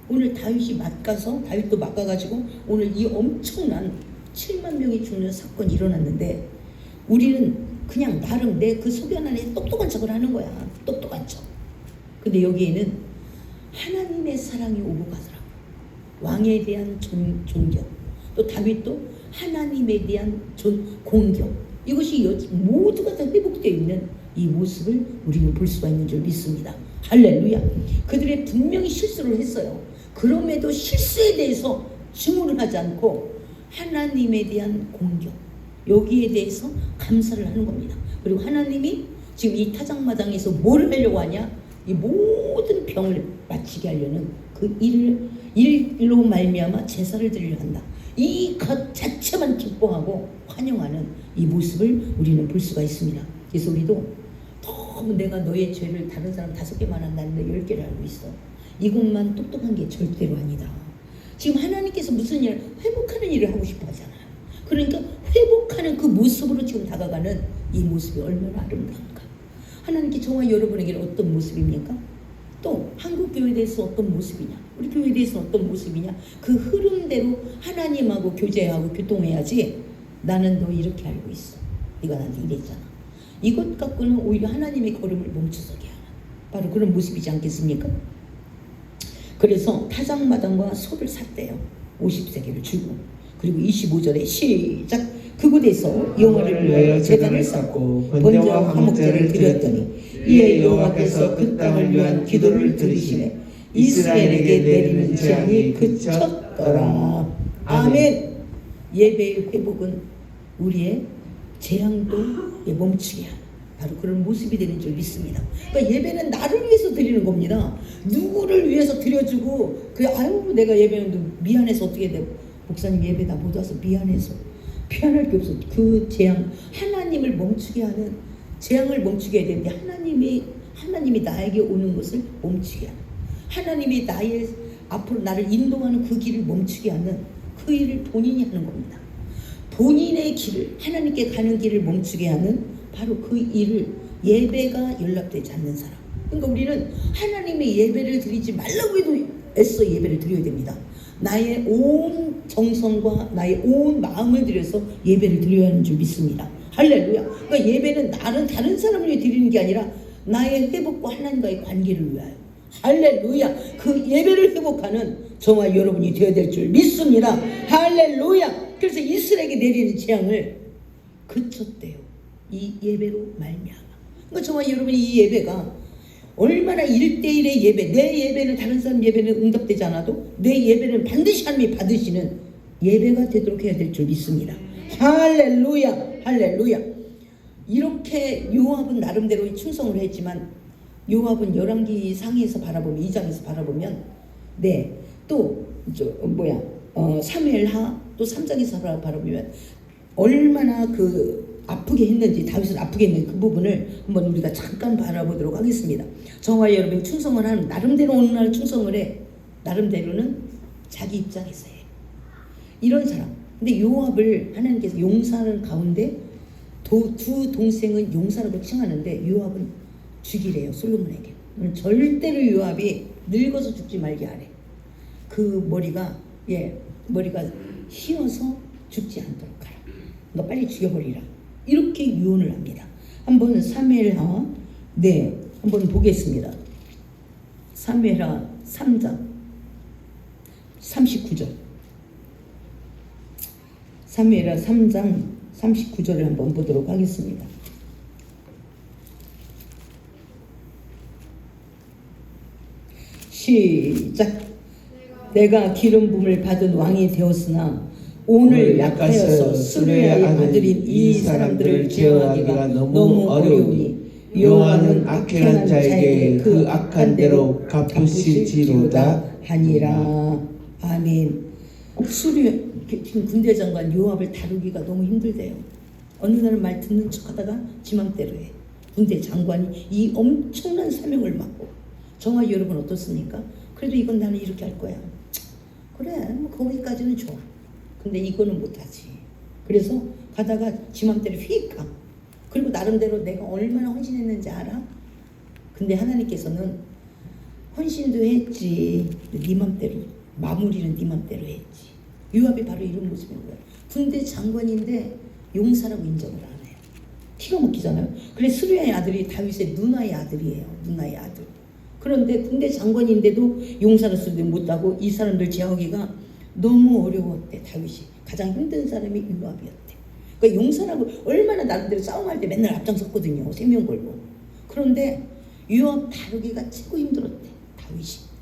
오늘 다윗이 다윗도 맡가가지고 오늘 이 엄청난 7만 명이 죽는 사건이 일어났는데 우리는 그냥 나름 내 그 소견 안에 똑똑한 척을 하는 거야. 똑똑한 척. 근데 여기에는 하나님의 사랑이 오고 가더라고. 왕에 대한 존경. 또 다윗도 하나님에 대한 공경. 이것이 모두가 다 회복되어 있는 이 모습을 우리는 볼 수가 있는 줄 믿습니다. 할렐루야. 그들의 분명히 실수를 했어요. 그럼에도 실수에 대해서 증오를 하지 않고 하나님에 대한 공경, 여기에 대해서 감사를 하는 겁니다. 그리고 하나님이 지금 이 타작마당에서 뭘 하려고 하냐? 이 모든 병을 마치게 하려는 그 일로 말미암아 제사를 드리려 한다. 이 것 자체만 기뻐하고 환영하는 이 모습을 우리는 볼 수가 있습니다. 그래서 우리도 너무 내가 너의 죄를 다른 사람 5개만 한다는데 10개를 알고 있어. 이것만 똑똑한 게 절대로 아니다. 지금 하나님께서 무슨 일, 회복하는 일을 하고 싶어 하잖아요. 그러니까 회복하는 그 모습으로 지금 다가가는 이 모습이 얼마나 아름다운가. 하나님께 저와 여러분에게는 어떤 모습입니까? 또 한국교회에 대해서 어떤 모습이냐, 우리 교회에 대해서 어떤 모습이냐, 그 흐름대로 하나님하고 교제하고 교통해야지. 나는 너 이렇게 알고 있어, 네가 나한테 이랬잖아. 이것 갖고는 오히려 하나님의 걸음을 멈춰서게 하는 바로 그런 모습이지 않겠습니까? 그래서 타작마당과 소를 샀대요. 50세겔을 주고. 그리고 25절에 시작. 그곳에서 여호와를 위하여 제단을 쌓고 번제와 화목제를 드렸더니 이에 여호와께서 그 땅을 위한 기도를 들으시매 이스라엘에게 내리는 재앙이 그쳤더라. 아멘. 예배의 회복은 우리의 재앙도 멈추게 하는 바로 그런 모습이 되는 줄 믿습니다. 그러니까 예배는 나를 위해서 드리는 겁니다. 누구를 위해서 드려주고 아유 내가 예배는 미안해서 어떻게 돼. 목사님 예배 나 못 와서 미안해서. 미안할 게 없어. 그 재앙, 하나님을 멈추게 하는 재앙을 멈추게 해야 되는데 하나님이 나에게 오는 것을 멈추게 하는, 하나님이 나의 앞으로 나를 인도하는 그 길을 멈추게 하는 그 일을 본인이 하는 겁니다. 본인의 길을, 하나님께 가는 길을 멈추게 하는 바로 그 일을, 예배가 연락되지 않는 사람. 그러니까 우리는 하나님의 예배를 드리지 말라고 해도 애써 예배를 드려야 됩니다. 나의 온 정성과 나의 온 마음을 들여서 예배를 드려야 하는 줄 믿습니다. 할렐루야. 그러니까 예배는 다른 사람을 위해 드리는 게 아니라 나의 회복과 하나님과의 관계를 위하여. 할렐루야. 그 예배를 회복하는 저와 여러분이 되어야 될 줄 믿습니다. 할렐루야. 그래서 이스라엘에게 내리는 재앙을 그쳤대요. 이 예배로 말미암아. 그러니까 저와 여러분이 이 예배가 얼마나 1대1의 예배, 내 예배는 다른 사람 예배는 응답되지 않아도 내 예배는 반드시 하나님이 받으시는 예배가 되도록 해야 될 줄 믿습니다. 할렐루야. 할렐루야. 이렇게 요압은 나름대로 충성을 했지만 요압은 열왕기 상에서 바라보면 2장에서 바라보면 또 사무엘하 또 3장에서 바라보면 얼마나 아프게 했는지, 다윗을 아프게 했는지 그 부분을 한번 우리가 잠깐 바라보도록 하겠습니다. 저와 여러분이 충성을 하는, 나름대로 어느 날 충성을 해. 나름대로는 자기 입장에서 해. 이런 사람. 근데 요압을 하나님께서 용사하는 가운데 두 동생은 용사라고 칭하는데 요압은 죽이래요. 솔로몬에게. 절대로 요압이 늙어서 죽지 말게 하래. 그 머리가 휘어서 죽지 않도록 하라. 너 빨리 죽여버리라. 이렇게 유언을 합니다. 한번 사무엘하 한번 보겠습니다. 사무엘하 3장 39절. 사무엘하 3장 39절을 한번 보도록 하겠습니다. 시작. 내가 기름 부음을 받은 왕이 되었으나 오늘 약하여서 스루야의 아들인 이 사람들을 제어하기가 너무 어려우니 여호와는 악행한 자에게 그 악한 대로 갚으실지로다 하니라. 아멘. 지금 군대 장관 요압을 다루기가 너무 힘들대요. 어느 날은 말 듣는 척하다가 지 맘대로 해. 군대 장관이 이 엄청난 사명을 맡고. 정화 여러분 어떻습니까? 그래도 이건 나는 이렇게 할 거야. 그래, 뭐 거기까지는 좋아. 근데 이거는 못하지. 그래서 가다가 지 맘대로 휙 가. 그리고 나름대로 내가 얼마나 헌신했는지 알아? 근데 하나님께서는 헌신도 했지. 네 맘대로 마무리는 네 맘대로 했지. 요압이 바로 이런 모습인 거야. 군대 장관인데 용사라고 인정을 안 해요. 기가 막히잖아요. 그래 스루야의 아들이 다윗의 누나의 아들이에요. 누나의 아들. 그런데 군대 장관인데도 용사로서도 못하고 이 사람들 제어하기가 너무 어려웠대. 다윗이 가장 힘든 사람이 요압이었대. 그러니까 용사라고 얼마나 나름대로 싸움할 때 맨날 앞장섰거든요. 생명 걸고. 그런데 요압 다루기가 최고 힘들었대. 다윗이.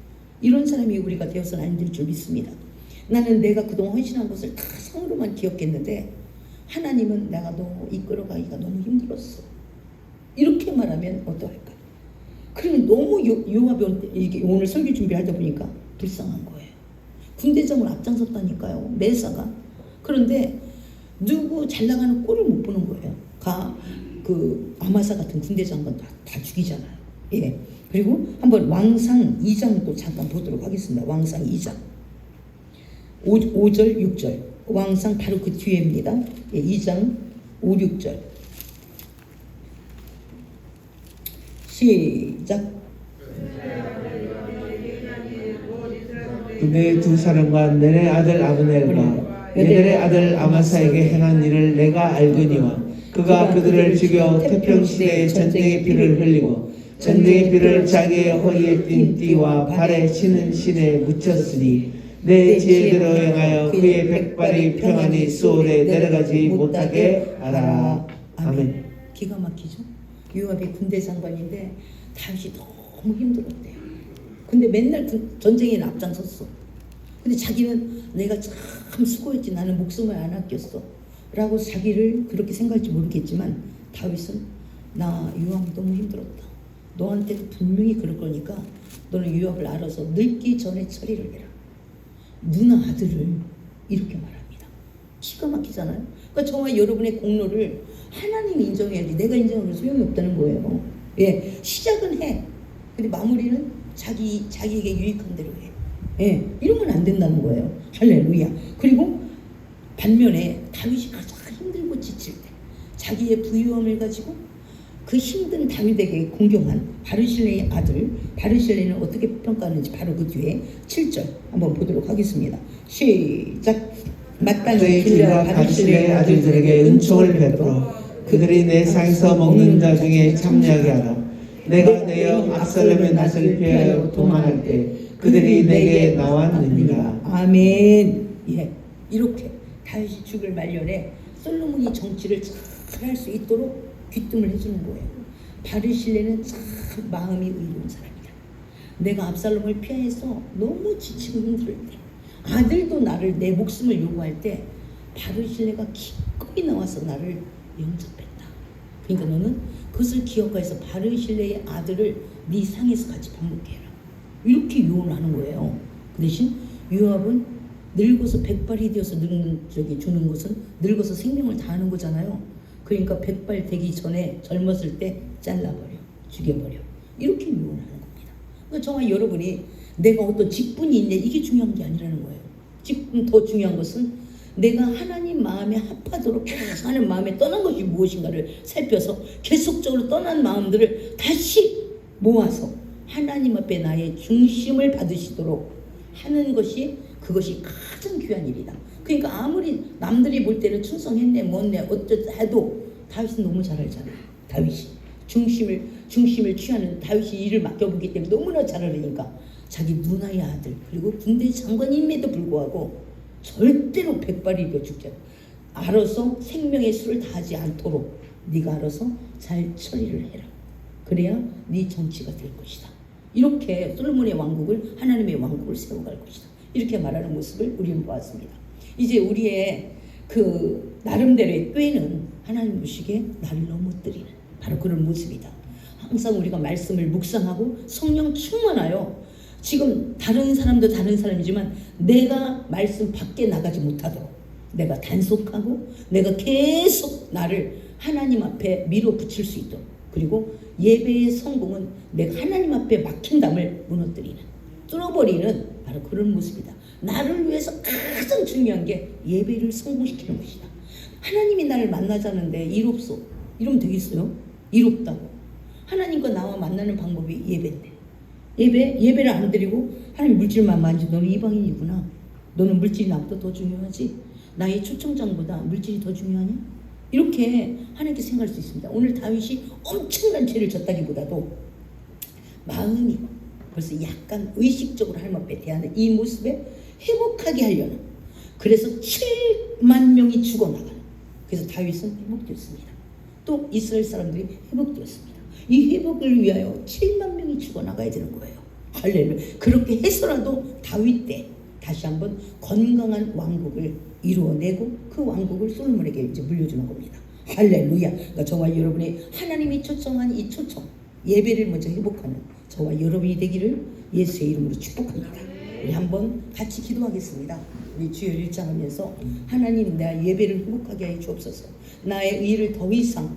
이런 사람이 우리가 되어서는 안 될 줄 믿습니다. 나는 내가 그동안 헌신한 것을 다 성으로만 기억했는데 하나님은 내가 너 이끌어가기가 너무 힘들었어. 이렇게 말하면 어떠할까? 그러면 너무 요압이 이게 오늘 설교 준비하다 보니까 불쌍한 거예요. 군대장을 앞장섰다니까요. 매사가. 그런데 누구 잘 나가는 꼴을 못 보는 거예요. 그 아마사 같은 군대 장관 다 죽이잖아요. 예. 그리고 한번 왕상 2장도 잠깐 보도록 하겠습니다. 왕상 2장 5절 6절 왕상 바로 그 뒤에입니다. 예, 2장 5, 6절 시작. 그의 두 사람과 내네 아들 아브넬과 내네 아들 아마사에게 행한 일을 내가 알거니와 그가 그들을 죽여 태평시대에 전쟁의 피를 흘리고 전쟁의 피를 자기의 허리에 띈 띠와 발에 치는 신에 묻혔으니 내 지혜대로 행하여 그의 백발이 평안히 소울에 내려가지 못하게 하라. 아멘. 기가 막히죠? 요압이 군대 장관인데 다윗이 너무 힘들었대요. 근데 맨날 전쟁에 앞장섰어. 근데 자기는 내가 참 수고했지. 나는 목숨을 안 아꼈어. 라고 자기를 그렇게 생각할지 모르겠지만 다윗은 나 요압이 너무 힘들었다. 너한테도 분명히 그럴 거니까 너는 요압을 알아서 늙기 전에 처리를 해라. 누나 아들을 이렇게 말합니다. 기가 막히잖아요. 그러니까 저와 여러분의 공로를 하나님이 인정해야지 내가 인정하면 소용이 없다는 거예요. 예, 시작은 해. 근데 마무리는 자기에게 유익한 대로 해. 예, 이러면 안 된다는 거예요. 할렐루야. 그리고 반면에 다윗이 가장 힘들고 지칠 때 자기의 부유함을 가지고 그 힘든 다윗에게 공경한 바르실레의 아들 바르실레는 어떻게 평가하는지 바로 그 뒤에 7절 한번 보도록 하겠습니다. 시작. 마땅히 길라 바르실레의 아들들에게 은총을 베풀어 그들이 내 상에서 먹는 자 중에 참여하게 하라. 내가 내 영 압살롬의 낯을 피하여 도망할 때 그들이 내게 나왔느니라. 아멘. 예, 이렇게 다윗이 죽을 말년에 솔로몬이 정치를 잘 할 수 있도록 귀뜸을 해주는 거예요. 바르실레는 참 마음이 의로운 사람이다. 내가 압살롬을 피해서 너무 지치고 힘들 때 아들도 나를 내 목숨을 요구할 때 바르실레가 기꺼이 나와서 나를 영접했다. 그러니까 너는 그것을 기억해서 바르실레의 아들을 네 상에서 같이 밥 먹게 해라. 이렇게 유언을 하는 거예요. 그 대신 요압은 늙어서 백발이 되어서 주는 것은 늙어서 생명을 다하는 거잖아요. 그러니까 백발 되기 전에 젊었을 때 잘라버려, 죽여버려. 이렇게 유언하는 겁니다. 그러니까 정말 여러분이 내가 어떤 직분이 있냐 이게 중요한 게 아니라는 거예요. 직분 더 중요한 것은 내가 하나님 마음에 합하도록 계속 하는 마음에 떠난 것이 무엇인가를 살펴서 계속적으로 떠난 마음들을 다시 모아서 하나님 앞에 나의 중심을 받으시도록 하는 것이 그것이 가장 귀한 일이다. 그러니까 아무리 남들이 볼 때는 충성했네 뭐네 어쩌다 해도 다윗은 너무 잘 알잖아. 다윗이 중심을 취하는 다윗이 일을 맡겨보기 때문에 너무나 잘 알으니까 자기 누나의 아들 그리고 군대 장관임에도 불구하고 절대로 백발이 입어 죽지 않아. 알아서 생명의 수를 다하지 않도록 네가 알아서 잘 처리를 해라. 그래야 네 정치가 될 것이다. 이렇게 솔로몬의 왕국을 하나님의 왕국을 세워갈 것이다. 이렇게 말하는 모습을 우리는 보았습니다. 이제 우리의 그 나름대로의 꾀는 하나님 보시기에 나를 넘어뜨리는 바로 그런 모습이다. 항상 우리가 말씀을 묵상하고 성령 충만하여 지금 다른 사람도 다른 사람이지만 내가 말씀 밖에 나가지 못하도록 내가 단속하고 내가 계속 나를 하나님 앞에 밀어붙일 수 있도록 그리고 예배의 성공은 내가 하나님 앞에 막힌 담을 무너뜨리는 뚫어버리는 바로 그런 모습이다. 나를 위해서 가장 중요한 게 예배를 성공시키는 것이다. 하나님이 나를 만나자는데 일 없어. 이러면 되겠어요? 일 없다고. 하나님과 나와 만나는 방법이 예배인데 예배를 안 드리고 하나님 물질만 만지 너는 이방인이구나. 너는 물질이 나보다 더 중요하지. 나의 초청장보다 물질이 더 중요하냐? 이렇게 하나님께 생각할 수 있습니다. 오늘 다윗이 엄청난 죄를 졌다기보다도 마음이 벌써 약간 의식적으로 하나님 앞에 대하는 이 모습에 회복하게 하려는 그래서 7만 명이 죽어나가는 그래서 다윗은 회복되었습니다. 또 이스라엘 사람들이 회복되었습니다. 이 회복을 위하여 7만 명이 죽어나가야 되는 거예요. 할렐루야. 그렇게 해서라도 다윗 때 다시 한번 건강한 왕국을 이루어내고 그 왕국을 솔로몬에게 이제 물려주는 겁니다. 할렐루야. 그러니까 저와 여러분이 하나님이 초청한 이 초청 예배를 먼저 회복하는 저와 여러분이 되기를 예수의 이름으로 축복합니다. 우리 한번 같이 기도하겠습니다. 우리 주여 일장하면서 하나님 내 예배를 회복하게 해 주옵소서. 나의 의를 더 이상